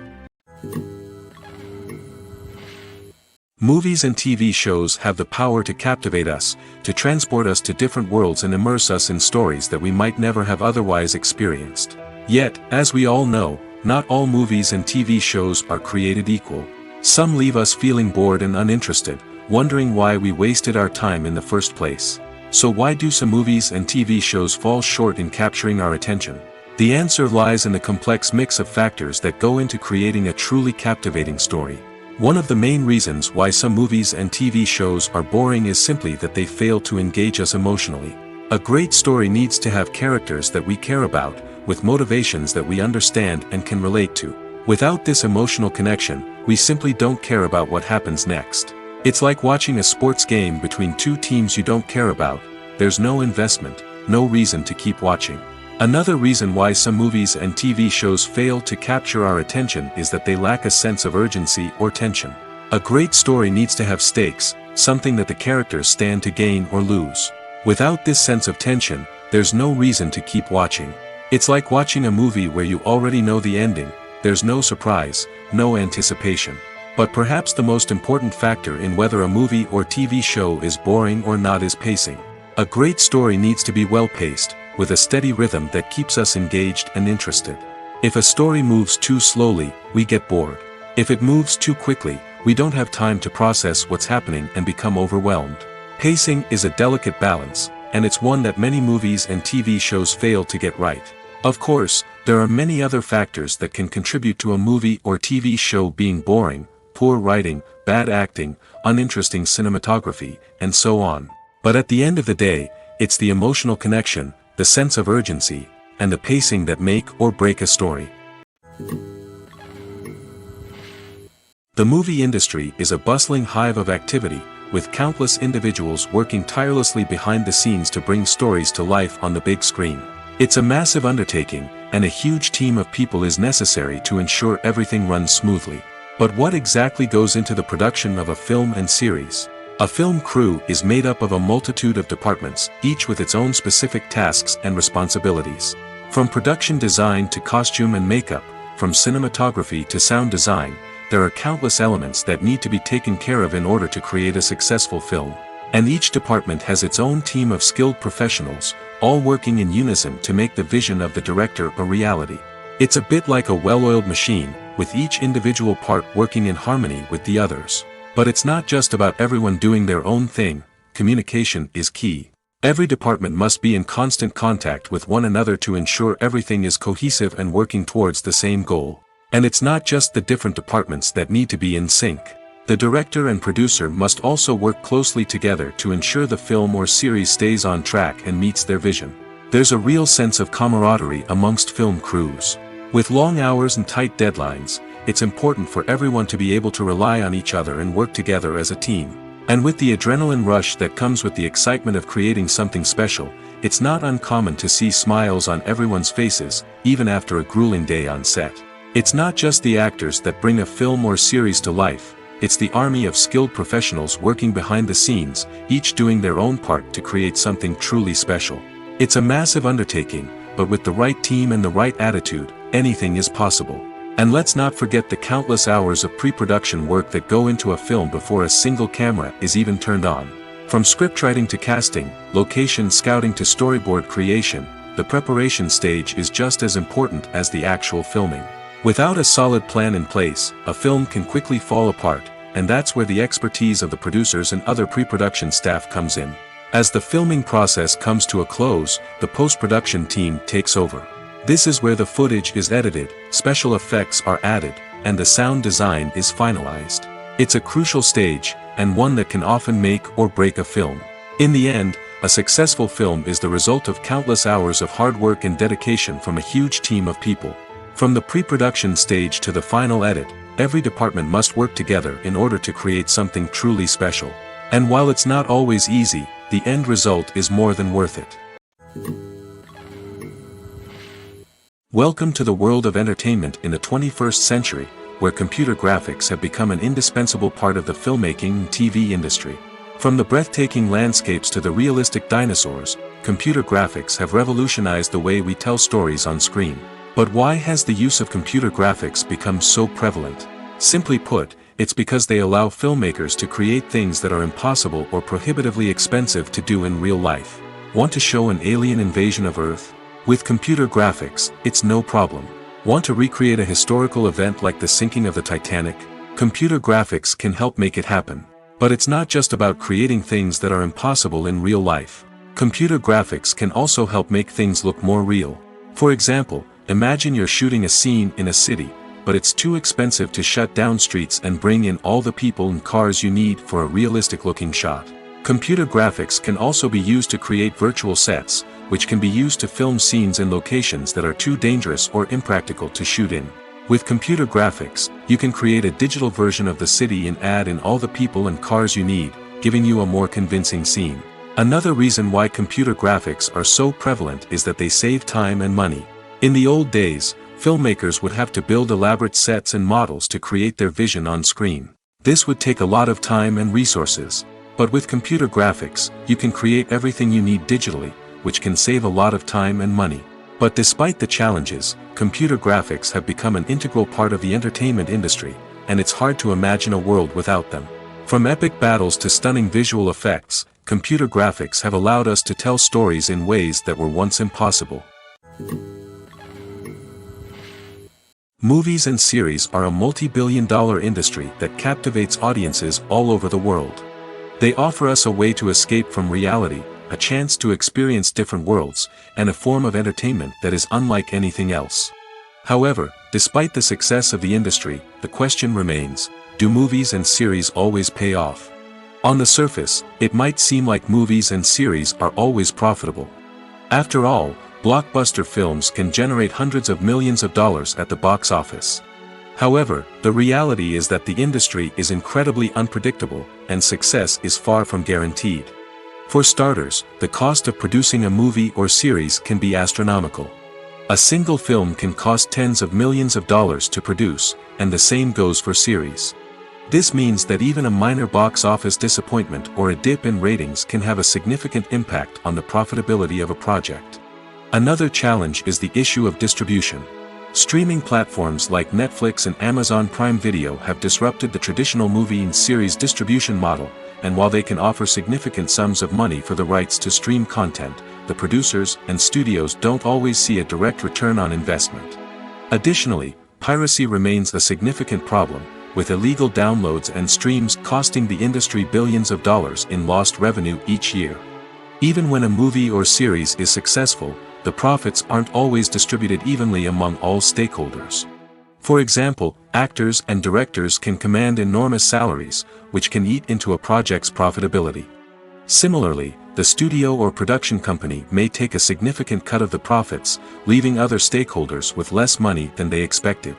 Movies and TV shows have the power to captivate us, to transport us to different worlds and immerse us in stories that we might never have otherwise experienced. Yet, as we all know, not all movies and TV shows are created equal. Some leave us feeling bored and uninterested, wondering why we wasted our time in the first place. So why do some movies and TV shows fall short in capturing our attention? The answer lies in the complex mix of factors that go into creating a truly captivating story. One of the main reasons why some movies and TV shows are boring is simply that they fail to engage us emotionally. A great story needs to have characters that we care about, with motivations that we understand and can relate to. Without this emotional connection, we simply don't care about what happens next. It's like watching a sports game between two teams you don't care about. There's no investment, no reason to keep watching. Another reason why some movies and TV shows fail to capture our attention is that they lack a sense of urgency or tension. A great story needs to have stakes, something that the characters stand to gain or lose. Without this sense of tension, there's no reason to keep watching. It's like watching a movie where you already know the ending. There's no surprise, no anticipation. But perhaps the most important factor in whether a movie or TV show is boring or not is pacing. A great story needs to be well-paced, with a steady rhythm that keeps us engaged and interested. If a story moves too slowly, we get bored. If it moves too quickly, we don't have time to process what's happening and become overwhelmed. Pacing is a delicate balance, and it's one that many movies and TV shows fail to get right. Of course, there are many other factors that can contribute to a movie or TV show being boring: poor writing, bad acting, uninteresting cinematography, and so on. But at the end of the day, it's the emotional connection, the sense of urgency, and the pacing that make or break a story. The movie industry is a bustling hive of activity, with countless individuals working tirelessly behind the scenes to bring stories to life on the big screen. It's a massive undertaking, and a huge team of people is necessary to ensure everything runs smoothly. But what exactly goes into the production of a film and series? A film crew is made up of a multitude of departments, each with its own specific tasks and responsibilities. From production design to costume and makeup, from cinematography to sound design, there are countless elements that need to be taken care of in order to create a successful film. And each department has its own team of skilled professionals, all working in unison to make the vision of the director a reality. It's a bit like a well-oiled machine, with each individual part working in harmony with the others. But it's not just about everyone doing their own thing. Communication is key. Every department must be in constant contact with one another to ensure everything is cohesive and working towards the same goal. And it's not just the different departments that need to be in sync. The director and producer must also work closely together to ensure the film or series stays on track and meets their vision. There's a real sense of camaraderie amongst film crews. With long hours and tight deadlines, it's important for everyone to be able to rely on each other and work together as a team. And with the adrenaline rush that comes with the excitement of creating something special, it's not uncommon to see smiles on everyone's faces, even after a grueling day on set. It's not just the actors that bring a film or series to life, it's the army of skilled professionals working behind the scenes, each doing their own part to create something truly special. It's a massive undertaking, but with the right team and the right attitude, anything is possible. And let's not forget the countless hours of pre-production work that go into a film before a single camera is even turned on. From scriptwriting to casting, location scouting to storyboard creation, the preparation stage is just as important as the actual filming. Without a solid plan in place, a film can quickly fall apart, and that's where the expertise of the producers and other pre-production staff comes in. As the filming process comes to a close, the post-production team takes over. This is where the footage is edited, special effects are added, and the sound design is finalized. It's a crucial stage, and one that can often make or break a film. In the end, a successful film is the result of countless hours of hard work and dedication from a huge team of people. From the pre-production stage to the final edit, every department must work together in order to create something truly special. And while it's not always easy, the end result is more than worth it. Welcome to the world of entertainment in the 21st century, where computer graphics have become an indispensable part of the filmmaking and TV industry. From the breathtaking landscapes to the realistic dinosaurs, computer graphics have revolutionized the way we tell stories on screen. But why has the use of computer graphics become so prevalent? Simply put, it's because they allow filmmakers to create things that are impossible or prohibitively expensive to do in real life. Want to show an alien invasion of Earth? With computer graphics, it's no problem. Want to recreate a historical event like the sinking of the Titanic? Computer graphics can help make it happen. But it's not just about creating things that are impossible in real life. Computer graphics can also help make things look more real. For example, imagine you're shooting a scene in a city, but it's too expensive to shut down streets and bring in all the people and cars you need for a realistic-looking shot. Computer graphics can also be used to create virtual sets, which can be used to film scenes in locations that are too dangerous or impractical to shoot in. With computer graphics, you can create a digital version of the city and add in all the people and cars you need, giving you a more convincing scene. Another reason why computer graphics are so prevalent is that they save time and money. In the old days, filmmakers would have to build elaborate sets and models to create their vision on screen. This would take a lot of time and resources. But with computer graphics, you can create everything you need digitally, which can save a lot of time and money. But despite the challenges, computer graphics have become an integral part of the entertainment industry, and it's hard to imagine a world without them. From epic battles to stunning visual effects, computer graphics have allowed us to tell stories in ways that were once impossible. Movies and series are a multi-billion-dollar industry that captivates audiences all over the world. They offer us a way to escape from reality, a chance to experience different worlds, and a form of entertainment that is unlike anything else. However, despite the success of the industry, the question remains, do movies and series always pay off? On the surface, it might seem like movies and series are always profitable. After all, blockbuster films can generate hundreds of millions of dollars at the box office. However, the reality is that the industry is incredibly unpredictable, and success is far from guaranteed. For starters, the cost of producing a movie or series can be astronomical. A single film can cost tens of millions of dollars to produce, and the same goes for series. This means that even a minor box office disappointment or a dip in ratings can have a significant impact on the profitability of a project. Another challenge is the issue of distribution. Streaming platforms like Netflix and Amazon Prime Video have disrupted the traditional movie and series distribution model, and while they can offer significant sums of money for the rights to stream content, the producers and studios don't always see a direct return on investment. Additionally, piracy remains a significant problem, with illegal downloads and streams costing the industry billions of dollars in lost revenue each year. Even when a movie or series is successful, the profits aren't always distributed evenly among all stakeholders. For example, actors and directors can command enormous salaries, which can eat into a project's profitability. Similarly, the studio or production company may take a significant cut of the profits, leaving other stakeholders with less money than they expected.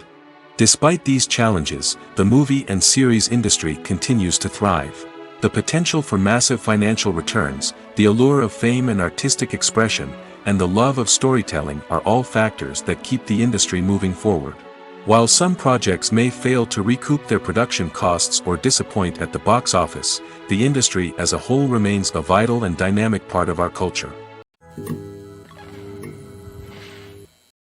Despite these challenges, the movie and series industry continues to thrive. The potential for massive financial returns, the allure of fame and artistic expression, and the love of storytelling are all factors that keep the industry moving forward. While some projects may fail to recoup their production costs or disappoint at the box office, the industry as a whole remains a vital and dynamic part of our culture.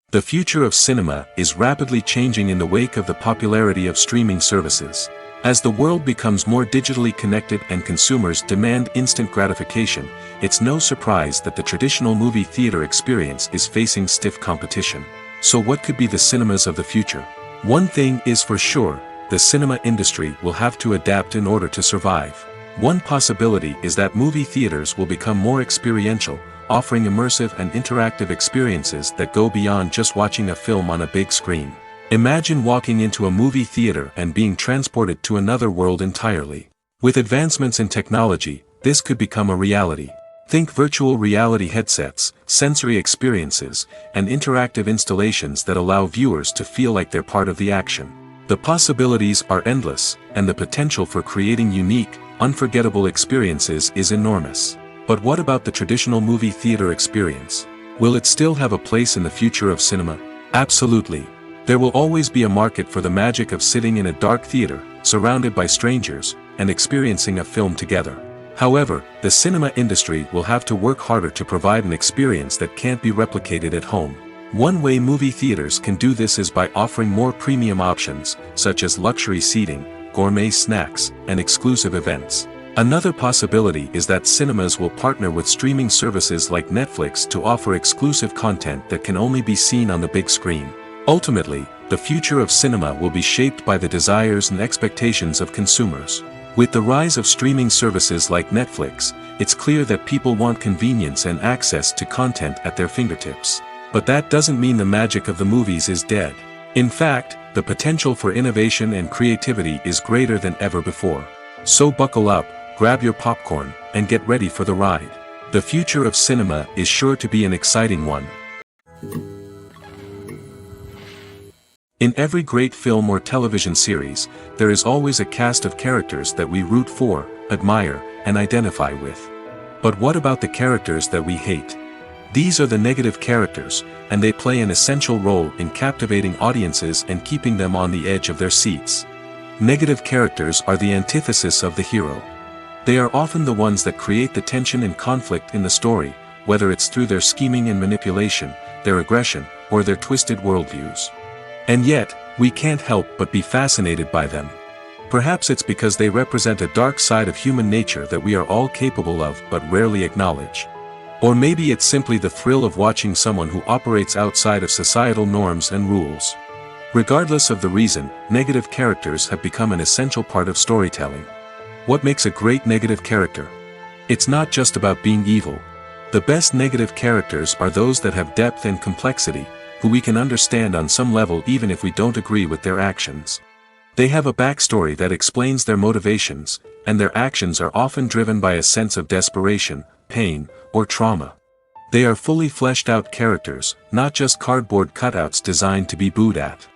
The future of cinema is rapidly changing in the wake of the popularity of streaming services. As the world becomes more digitally connected and consumers demand instant gratification, it's no surprise that the traditional movie theater experience is facing stiff competition. So what could be the cinemas of the future? One thing is for sure, the cinema industry will have to adapt in order to survive. One possibility is that movie theaters will become more experiential, offering immersive and interactive experiences that go beyond just watching a film on a big screen. Imagine walking into a movie theater and being transported to another world entirely. With advancements in technology, this could become a reality. Think virtual reality headsets, sensory experiences, and interactive installations that allow viewers to feel like they're part of the action. The possibilities are endless, and the potential for creating unique, unforgettable experiences is enormous. But what about the traditional movie theater experience? Will it still have a place in the future of cinema? Absolutely. There will always be a market for the magic of sitting in a dark theater, surrounded by strangers, and experiencing a film together. However, the cinema industry will have to work harder to provide an experience that can't be replicated at home. One way movie theaters can do this is by offering more premium options, such as luxury seating, gourmet snacks, and exclusive events. Another possibility is that cinemas will partner with streaming services like Netflix to offer exclusive content that can only be seen on the big screen. Ultimately, the future of cinema will be shaped by the desires and expectations of consumers. With the rise of streaming services like Netflix, it's clear that people want convenience and access to content at their fingertips. But that doesn't mean the magic of the movies is dead. In fact, the potential for innovation and creativity is greater than ever before. So buckle up, grab your popcorn, and get ready for the ride. The future of cinema is sure to be an exciting one. In every great film or television series, there is always a cast of characters that we root for, admire, and identify with. But what about the characters that we hate? These are the negative characters, and they play an essential role in captivating audiences and keeping them on the edge of their seats. Negative characters are the antithesis of the hero. They are often the ones that create the tension and conflict in the story, whether it's through their scheming and manipulation, their aggression, or their twisted worldviews. And yet, we can't help but be fascinated by them. Perhaps it's because they represent a dark side of human nature that we are all capable of but rarely acknowledge. Or maybe it's simply the thrill of watching someone who operates outside of societal norms and rules. Regardless of the reason, negative characters have become an essential part of storytelling. What makes a great negative character? It's not just about being evil. The best negative characters are those that have depth and complexity, who we can understand on some level even if we don't agree with their actions. They have a backstory that explains their motivations, and their actions are often driven by a sense of desperation, pain, or trauma. They are fully fleshed out characters, not just cardboard cutouts designed to be booed at.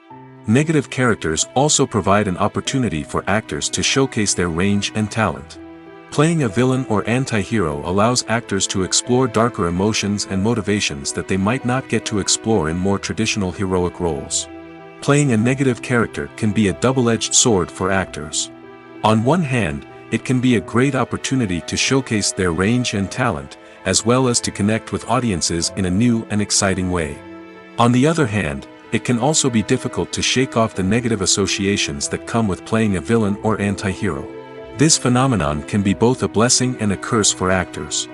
Negative characters also provide an opportunity for actors to showcase their range and talent. Playing a villain or anti-hero allows actors to explore darker emotions and motivations that they might not get to explore in more traditional heroic roles. Playing a negative character can be a double-edged sword for actors. On one hand, it can be a great opportunity to showcase their range and talent, as well as to connect with audiences in a new and exciting way. On the other hand, it can also be difficult to shake off the negative associations that come with playing a villain or anti-hero. This phenomenon can be both a blessing and a curse for actors.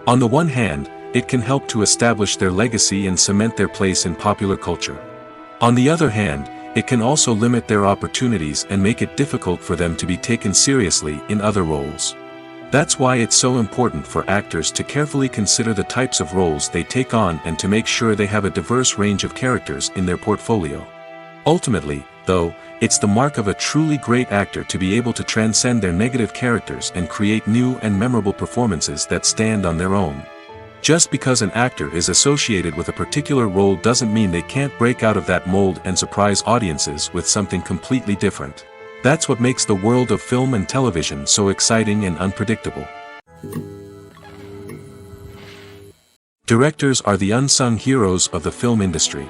On the one hand, it can help to establish their legacy and cement their place in popular culture. On the other hand, it can also limit their opportunities and make it difficult for them to be taken seriously in other roles. That's why it's so important for actors to carefully consider the types of roles they take on and to make sure they have a diverse range of characters in their portfolio. Ultimately, though, it's the mark of a truly great actor to be able to transcend their negative characters and create new and memorable performances that stand on their own. Just because an actor is associated with a particular role doesn't mean they can't break out of that mold and surprise audiences with something completely different. That's what makes the world of film and television so exciting and unpredictable. Directors are the unsung heroes of the film industry.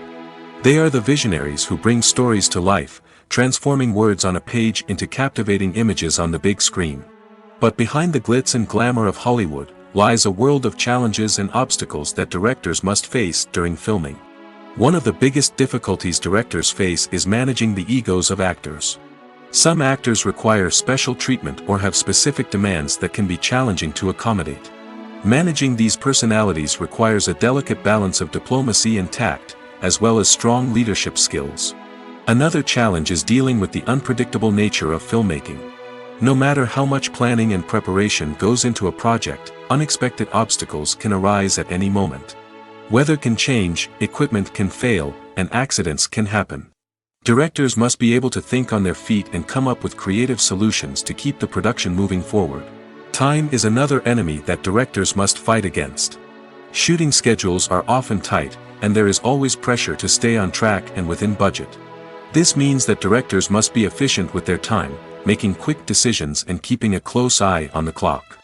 They are the visionaries who bring stories to life, transforming words on a page into captivating images on the big screen. But behind the glitz and glamour of Hollywood lies a world of challenges and obstacles that directors must face during filming. One of the biggest difficulties directors face is managing the egos of actors. Some actors require special treatment or have specific demands that can be challenging to accommodate. Managing these personalities requires a delicate balance of diplomacy and tact, as well as strong leadership skills. Another challenge is dealing with the unpredictable nature of filmmaking. No matter how much planning and preparation goes into a project, unexpected obstacles can arise at any moment. Weather can change, equipment can fail, and accidents can happen. Directors must be able to think on their feet and come up with creative solutions to keep the production moving forward. Time is another enemy that directors must fight against. Shooting schedules are often tight, and there is always pressure to stay on track and within budget. This means that directors must be efficient with their time, making quick decisions and keeping a close eye on the clock.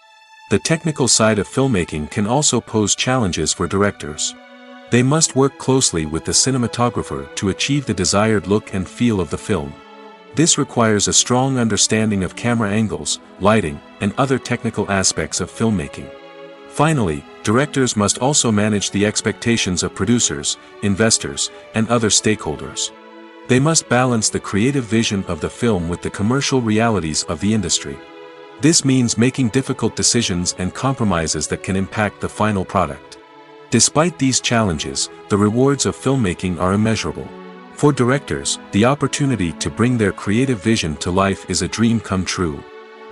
The technical side of filmmaking can also pose challenges for directors. They must work closely with the cinematographer to achieve the desired look and feel of the film. This requires a strong understanding of camera angles, lighting, and other technical aspects of filmmaking. Finally, directors must also manage the expectations of producers, investors, and other stakeholders. They must balance the creative vision of the film with the commercial realities of the industry. This means making difficult decisions and compromises that can impact the final product. Despite these challenges, the rewards of filmmaking are immeasurable. For directors, the opportunity to bring their creative vision to life is a dream come true.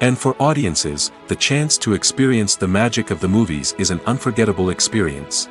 And for audiences, the chance to experience the magic of the movies is an unforgettable experience.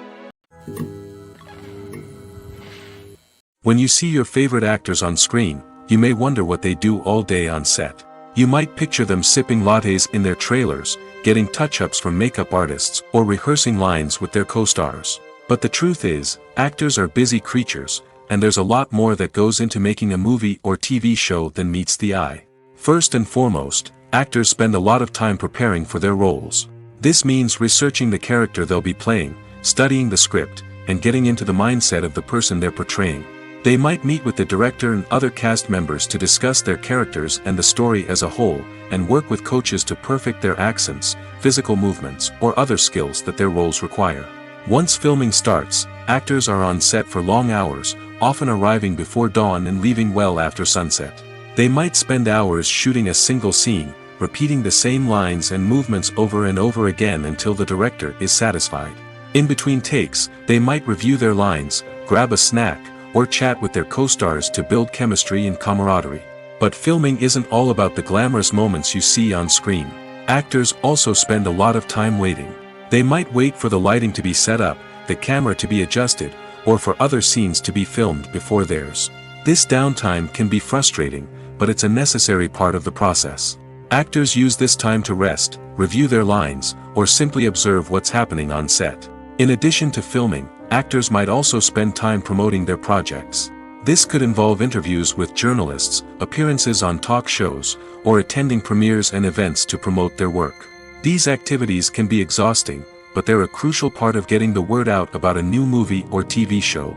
When you see your favorite actors on screen, you may wonder what they do all day on set. You might picture them sipping lattes in their trailers, getting touch-ups from makeup artists, or rehearsing lines with their co-stars. But the truth is, actors are busy creatures, and there's a lot more that goes into making a movie or TV show than meets the eye. First and foremost, actors spend a lot of time preparing for their roles. This means researching the character they'll be playing, studying the script, and getting into the mindset of the person they're portraying. They might meet with the director and other cast members to discuss their characters and the story as a whole, and work with coaches to perfect their accents, physical movements, or other skills that their roles require. Once filming starts, actors are on set for long hours, often arriving before dawn and leaving well after sunset. They might spend hours shooting a single scene, repeating the same lines and movements over and over again until the director is satisfied. In between takes, they might review their lines, grab a snack, or chat with their co-stars to build chemistry and camaraderie. But filming isn't all about the glamorous moments you see on screen. Actors also spend a lot of time waiting. They might wait for the lighting to be set up, the camera to be adjusted, or for other scenes to be filmed before theirs. This downtime can be frustrating, but it's a necessary part of the process. Actors use this time to rest, review their lines, or simply observe what's happening on set. In addition to filming, actors might also spend time promoting their projects. This could involve interviews with journalists, appearances on talk shows, or attending premieres and events to promote their work. These activities can be exhausting, but they're a crucial part of getting the word out about a new movie or TV show.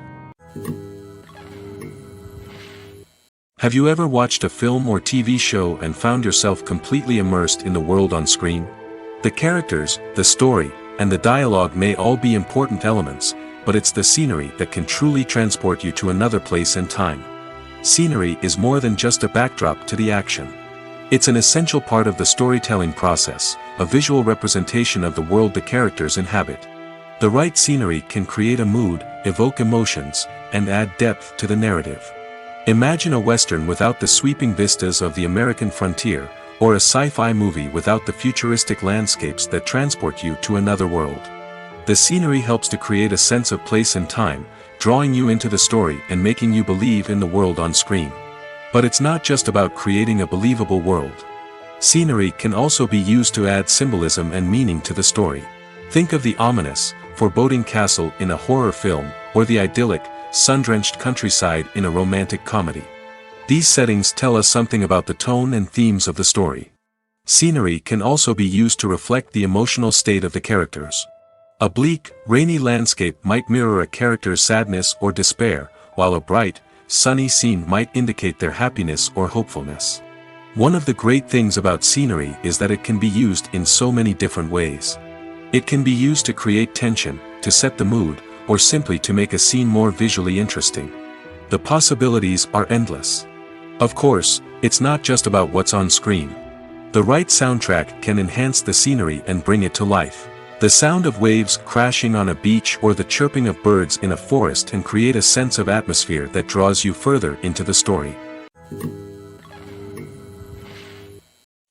Have you ever watched a film or TV show and found yourself completely immersed in the world on screen? The characters, the story, and the dialogue may all be important elements, but it's the scenery that can truly transport you to another place and time. Scenery is more than just a backdrop to the action. It's an essential part of the storytelling process, a visual representation of the world the characters inhabit. The right scenery can create a mood, evoke emotions, and add depth to the narrative. Imagine a Western without the sweeping vistas of the American frontier, or a sci-fi movie without the futuristic landscapes that transport you to another world. The scenery helps to create a sense of place and time, drawing you into the story and making you believe in the world on screen. But it's not just about creating a believable world. Scenery can also be used to add symbolism and meaning to the story. Think of the ominous, foreboding castle in a horror film, or the idyllic, sun-drenched countryside in a romantic comedy. These settings tell us something about the tone and themes of the story. Scenery can also be used to reflect the emotional state of the characters. A bleak, rainy landscape might mirror a character's sadness or despair, while a bright, sunny scene might indicate their happiness or hopefulness. One of the great things about scenery is that it can be used in so many different ways. It can be used to create tension, to set the mood, or simply to make a scene more visually interesting. The possibilities are endless. Of course, it's not just about what's on screen. The right soundtrack can enhance the scenery and bring it to life. The sound of waves crashing on a beach or the chirping of birds in a forest can create a sense of atmosphere that draws you further into the story.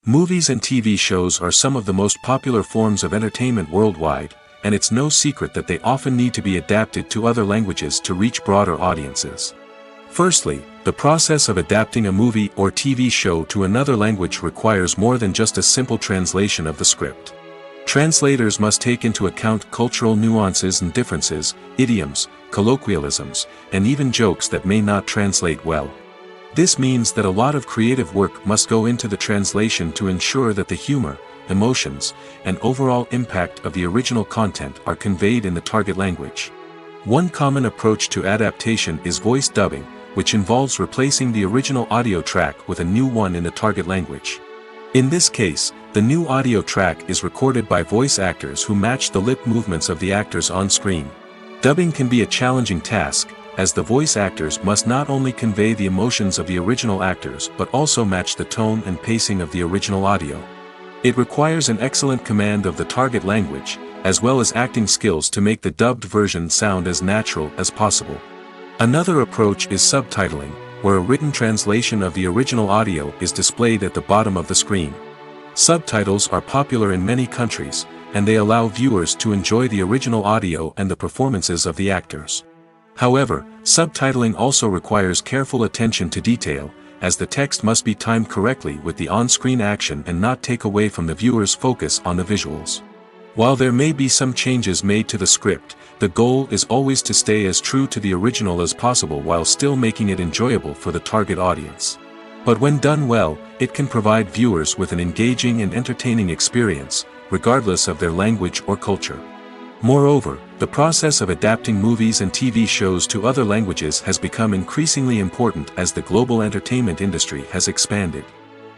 Movies and TV shows are some of the most popular forms of entertainment worldwide, and it's no secret that they often need to be adapted to other languages to reach broader audiences. Firstly, the process of adapting a movie or TV show to another language requires more than just a simple translation of the script. Translators must take into account cultural nuances and differences, idioms, colloquialisms, and even jokes that may not translate well. This means that a lot of creative work must go into the translation to ensure that the humor, emotions, and overall impact of the original content are conveyed in the target language. One common approach to adaptation is voice dubbing, which involves replacing the original audio track with a new one in the target language. In this case, the new audio track is recorded by voice actors who match the lip movements of the actors on screen. Dubbing can be a challenging task, as the voice actors must not only convey the emotions of the original actors but also match the tone and pacing of the original audio. It requires an excellent command of the target language, as well as acting skills to make the dubbed version sound as natural as possible. Another approach is subtitling, where a written translation of the original audio is displayed at the bottom of the screen. Subtitles are popular in many countries, and they allow viewers to enjoy the original audio and the performances of the actors. However, subtitling also requires careful attention to detail, as the text must be timed correctly with the on-screen action and not take away from the viewer's focus on the visuals. While there may be some changes made to the script, the goal is always to stay as true to the original as possible while still making it enjoyable for the target audience. But when done well, it can provide viewers with an engaging and entertaining experience, regardless of their language or culture. Moreover, the process of adapting movies and TV shows to other languages has become increasingly important as the global entertainment industry has expanded.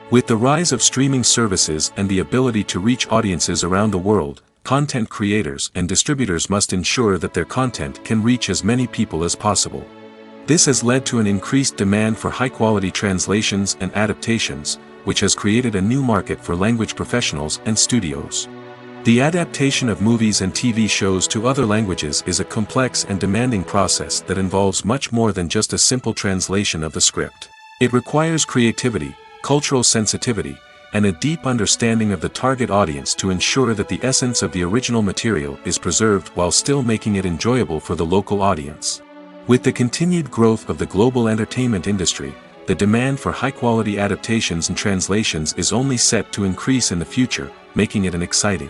With the rise of streaming services and the ability to reach audiences around the world, content creators and distributors must ensure that their content can reach as many people as possible. This has led to an increased demand for high-quality translations and adaptations, which has created a new market for language professionals and studios. The adaptation of movies and TV shows to other languages is a complex and demanding process that involves much more than just a simple translation of the script. It requires creativity, cultural sensitivity, and a deep understanding of the target audience to ensure that the essence of the original material is preserved while still making it enjoyable for the local audience. With the continued growth of the global entertainment industry, the demand for high-quality adaptations and translations is only set to increase in the future, making it an exciting.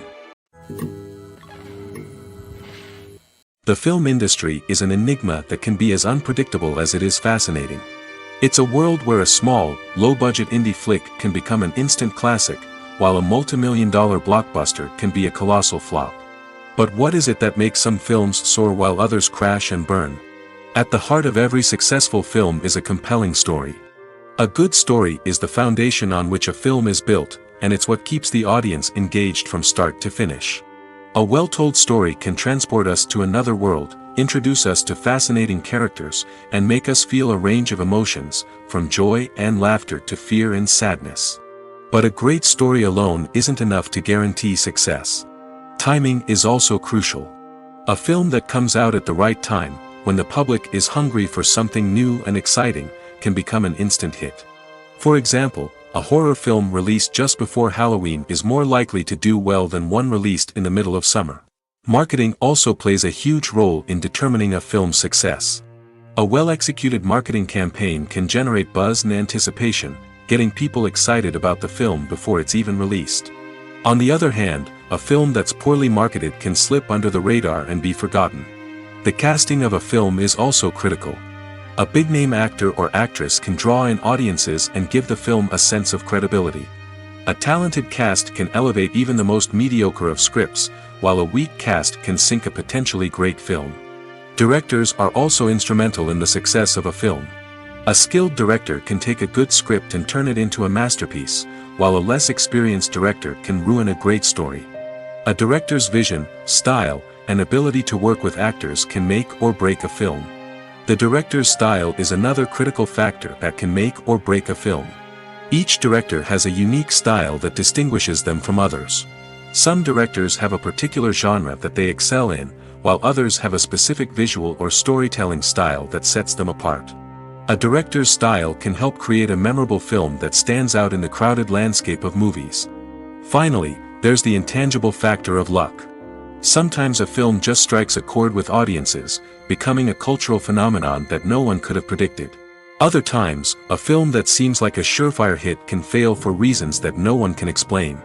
The film industry is an enigma that can be as unpredictable as it is fascinating. It's a world where a small, low-budget indie flick can become an instant classic, while a multi-million-dollar blockbuster can be a colossal flop. But what is it that makes some films soar while others crash and burn? At the heart of every successful film is a compelling story. A good story is the foundation on which a film is built, and it's what keeps the audience engaged from start to finish. A well-told story can transport us to another world, introduce us to fascinating characters, and make us feel a range of emotions, from joy and laughter to fear and sadness. But a great story alone isn't enough to guarantee success. Timing is also crucial. A film that comes out at the right time, when the public is hungry for something new and exciting, can become an instant hit. For example, a horror film released just before Halloween is more likely to do well than one released in the middle of summer. Marketing also plays a huge role in determining a film's success. A well-executed marketing campaign can generate buzz and anticipation, getting people excited about the film before it's even released. On the other hand, a film that's poorly marketed can slip under the radar and be forgotten. The casting of a film is also critical. A big-name actor or actress can draw in audiences and give the film a sense of credibility. A talented cast can elevate even the most mediocre of scripts, while a weak cast can sink a potentially great film. Directors are also instrumental in the success of a film. A skilled director can take a good script and turn it into a masterpiece, while a less experienced director can ruin a great story. A director's vision, style, and ability to work with actors can make or break a film. The director's style is another critical factor that can make or break a film. Each director has a unique style that distinguishes them from others. Some directors have a particular genre that they excel in, while others have a specific visual or storytelling style that sets them apart. A director's style can help create a memorable film that stands out in the crowded landscape of movies. Finally, there's the intangible factor of luck. Sometimes a film just strikes a chord with audiences, becoming a cultural phenomenon that no one could have predicted. Other times, a film that seems like a surefire hit can fail for reasons that no one can explain.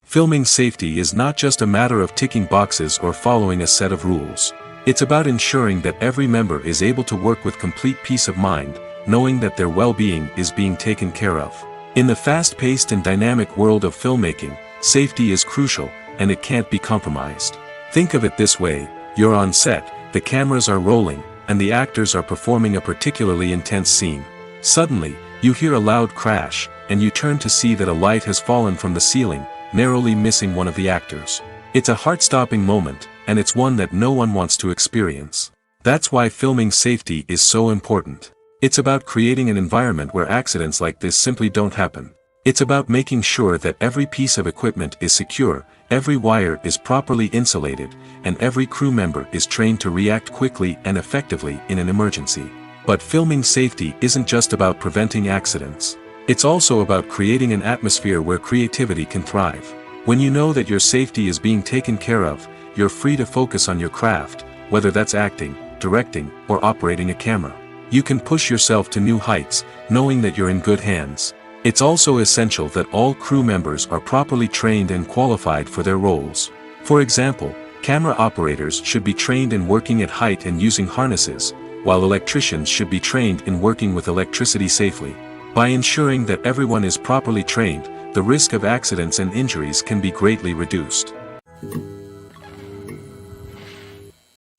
Filming safety is not just a matter of ticking boxes or following a set of rules. It's about ensuring that every member is able to work with complete peace of mind, knowing that their well-being is being taken care of. In the fast-paced and dynamic world of filmmaking, safety is crucial, and it can't be compromised. Think of it this way: you're on set, the cameras are rolling, and the actors are performing a particularly intense scene. Suddenly, you hear a loud crash, and you turn to see that a light has fallen from the ceiling, narrowly missing one of the actors. It's a heart-stopping moment, and it's one that no one wants to experience. That's why filming safety is so important. It's about creating an environment where accidents like this simply don't happen. It's about making sure that every piece of equipment is secure, every wire is properly insulated, and every crew member is trained to react quickly and effectively in an emergency. But filming safety isn't just about preventing accidents. It's also about creating an atmosphere where creativity can thrive. When you know that your safety is being taken care of, you're free to focus on your craft, whether that's acting, directing, or operating a camera. You can push yourself to new heights, knowing that you're in good hands. It's also essential that all crew members are properly trained and qualified for their roles. For example, camera operators should be trained in working at height and using harnesses, while electricians should be trained in working with electricity safely. By ensuring that everyone is properly trained, the risk of accidents and injuries can be greatly reduced.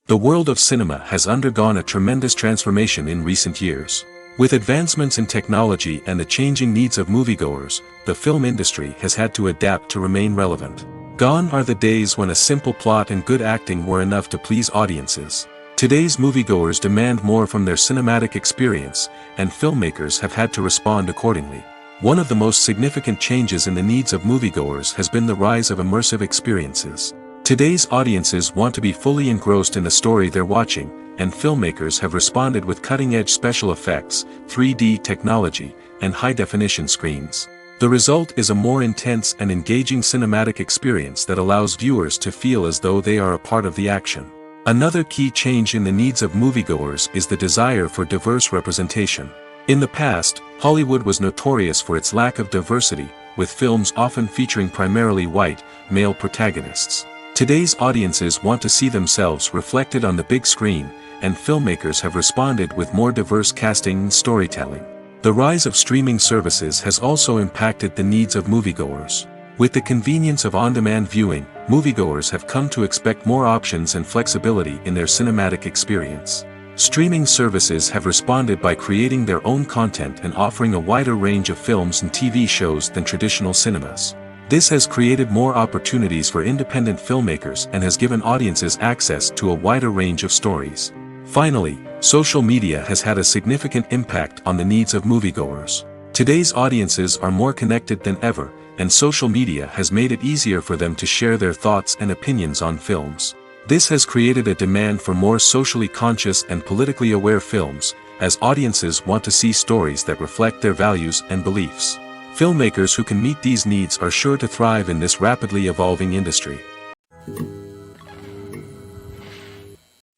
The world of cinema has undergone a tremendous transformation in recent years. With advancements in technology and the changing needs of moviegoers, the film industry has had to adapt to remain relevant. Gone are the days when a simple plot and good acting were enough to please audiences. Today's moviegoers demand more from their cinematic experience, and filmmakers have had to respond accordingly. One of the most significant changes in the needs of moviegoers has been the rise of immersive experiences. Today's audiences want to be fully engrossed in the story they're watching, and filmmakers have responded with cutting-edge special effects, 3D technology, and high-definition screens. The result is a more intense and engaging cinematic experience that allows viewers to feel as though they are a part of the action. Another key change in the needs of moviegoers is the desire for diverse representation. In the past, Hollywood was notorious for its lack of diversity, with films often featuring primarily white, male protagonists. Today's audiences want to see themselves reflected on the big screen, and filmmakers have responded with more diverse casting and storytelling. The rise of streaming services has also impacted the needs of moviegoers. With the convenience of on-demand viewing, moviegoers have come to expect more options and flexibility in their cinematic experience. Streaming services have responded by creating their own content and offering a wider range of films and TV shows than traditional cinemas. This has created more opportunities for independent filmmakers and has given audiences access to a wider range of stories. Finally, social media has had a significant impact on the needs of moviegoers. Today's audiences are more connected than ever, and social media has made it easier for them to share their thoughts and opinions on films. This has created a demand for more socially conscious and politically aware films, as audiences want to see stories that reflect their values and beliefs. Filmmakers who can meet these needs are sure to thrive in this rapidly evolving industry.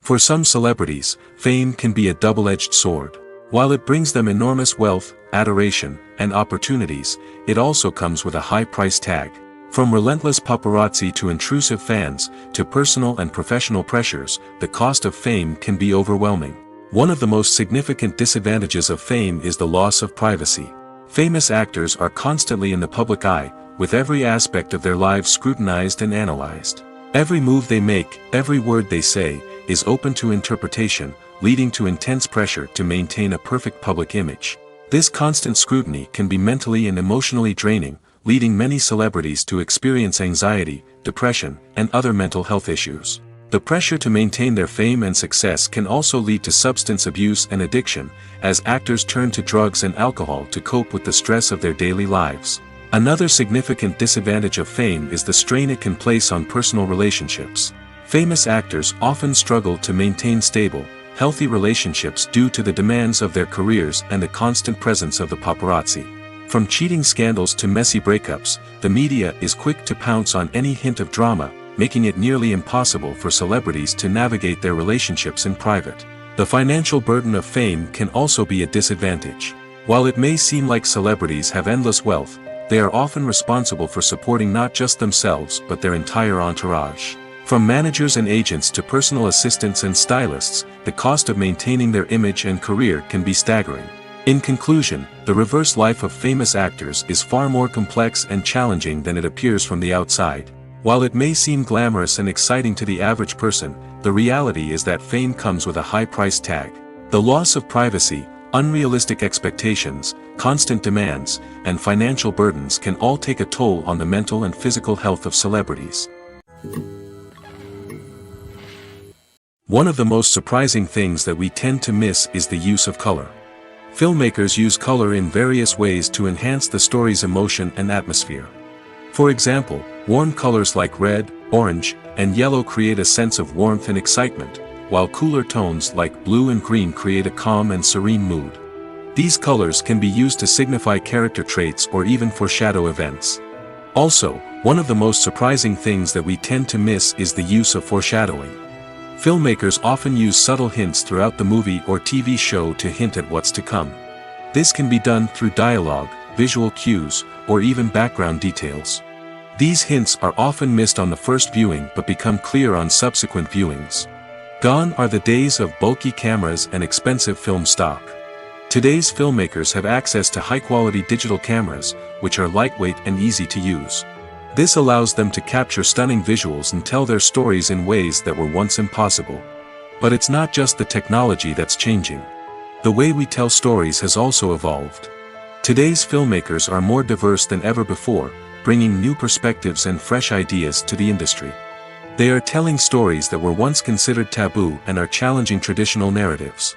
For some celebrities, fame can be a double-edged sword. While it brings them enormous wealth, adoration, and opportunities, it also comes with a high price tag. From relentless paparazzi to intrusive fans, to personal and professional pressures, the cost of fame can be overwhelming. One of the most significant disadvantages of fame is the loss of privacy. Famous actors are constantly in the public eye, with every aspect of their lives scrutinized and analyzed. Every move they make, every word they say, is open to interpretation, leading to intense pressure to maintain a perfect public image. This constant scrutiny can be mentally and emotionally draining, leading many celebrities to experience anxiety, depression, and other mental health issues. The pressure to maintain their fame and success can also lead to substance abuse and addiction, as actors turn to drugs and alcohol to cope with the stress of their daily lives. Another significant disadvantage of fame is the strain it can place on personal relationships. Famous actors often struggle to maintain stable, healthy relationships due to the demands of their careers and the constant presence of the paparazzi. From cheating scandals to messy breakups, the media is quick to pounce on any hint of drama, making it nearly impossible for celebrities to navigate their relationships in private. The financial burden of fame can also be a disadvantage. While it may seem like celebrities have endless wealth, they are often responsible for supporting not just themselves but their entire entourage. From managers and agents to personal assistants and stylists, the cost of maintaining their image and career can be staggering. In conclusion, the reverse life of famous actors is far more complex and challenging than it appears from the outside. While it may seem glamorous and exciting to the average person, the reality is that fame comes with a high price tag. The loss of privacy, unrealistic expectations, constant demands, and financial burdens can all take a toll on the mental and physical health of celebrities. One of the most surprising things that we tend to miss is the use of color. Filmmakers use color in various ways to enhance the story's emotion and atmosphere. For example, warm colors like red, orange, and yellow create a sense of warmth and excitement, while cooler tones like blue and green create a calm and serene mood. These colors can be used to signify character traits or even foreshadow events. Also, one of the most surprising things that we tend to miss is the use of foreshadowing. Filmmakers often use subtle hints throughout the movie or TV show to hint at what's to come. This can be done through dialogue, visual cues, or even background details. These hints are often missed on the first viewing but become clear on subsequent viewings. Gone are the days of bulky cameras and expensive film stock. Today's filmmakers have access to high-quality digital cameras, which are lightweight and easy to use. This allows them to capture stunning visuals and tell their stories in ways that were once impossible. But it's not just the technology that's changing. The way we tell stories has also evolved. Today's filmmakers are more diverse than ever before, bringing new perspectives and fresh ideas to the industry. They are telling stories that were once considered taboo and are challenging traditional narratives.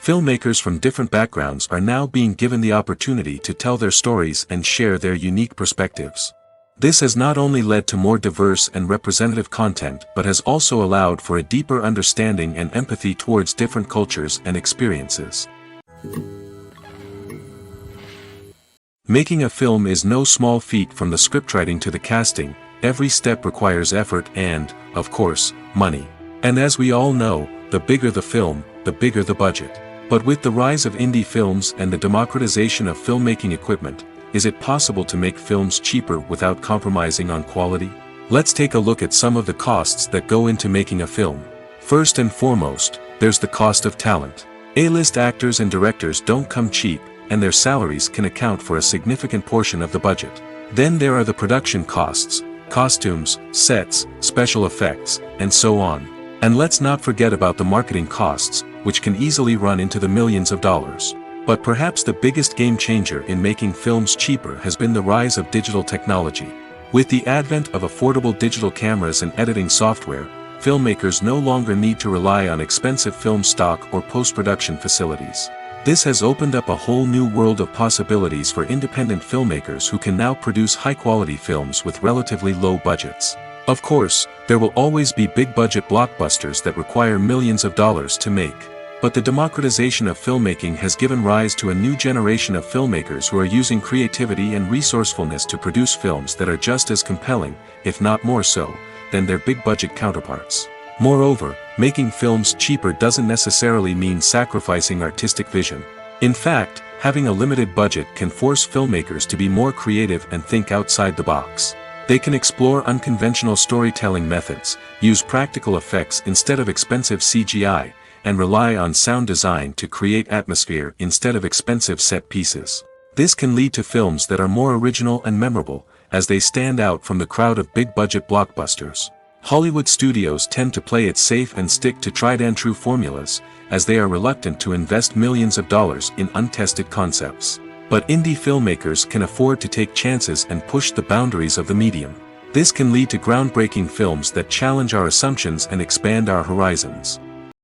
Filmmakers from different backgrounds are now being given the opportunity to tell their stories and share their unique perspectives. This has not only led to more diverse and representative content but has also allowed for a deeper understanding and empathy towards different cultures and experiences. Making a film is no small feat. From the scriptwriting to the casting, every step requires effort and, of course, money. And as we all know, the bigger the film, the bigger the budget. But with the rise of indie films and the democratization of filmmaking equipment, is it possible to make films cheaper without compromising on quality? Let's take a look at some of the costs that go into making a film. First and foremost, there's the cost of talent. A-list actors and directors don't come cheap, and their salaries can account for a significant portion of the budget. Then there are the production costs, costumes, sets, special effects, and so on. And let's not forget about the marketing costs, which can easily run into the millions of dollars. But perhaps the biggest game changer in making films cheaper has been the rise of digital technology. With the advent of affordable digital cameras and editing software, filmmakers no longer need to rely on expensive film stock or post-production facilities. This has opened up a whole new world of possibilities for independent filmmakers who can now produce high-quality films with relatively low budgets. Of course, there will always be big-budget blockbusters that require millions of dollars to make. But the democratization of filmmaking has given rise to a new generation of filmmakers who are using creativity and resourcefulness to produce films that are just as compelling, if not more so, than their big-budget counterparts. Moreover, making films cheaper doesn't necessarily mean sacrificing artistic vision. In fact, having a limited budget can force filmmakers to be more creative and think outside the box. They can explore unconventional storytelling methods, use practical effects instead of expensive CGI, and rely on sound design to create atmosphere instead of expensive set pieces. This can lead to films that are more original and memorable, as they stand out from the crowd of big-budget blockbusters. Hollywood studios tend to play it safe and stick to tried-and-true formulas, as they are reluctant to invest millions of dollars in untested concepts. But indie filmmakers can afford to take chances and push the boundaries of the medium. This can lead to groundbreaking films that challenge our assumptions and expand our horizons.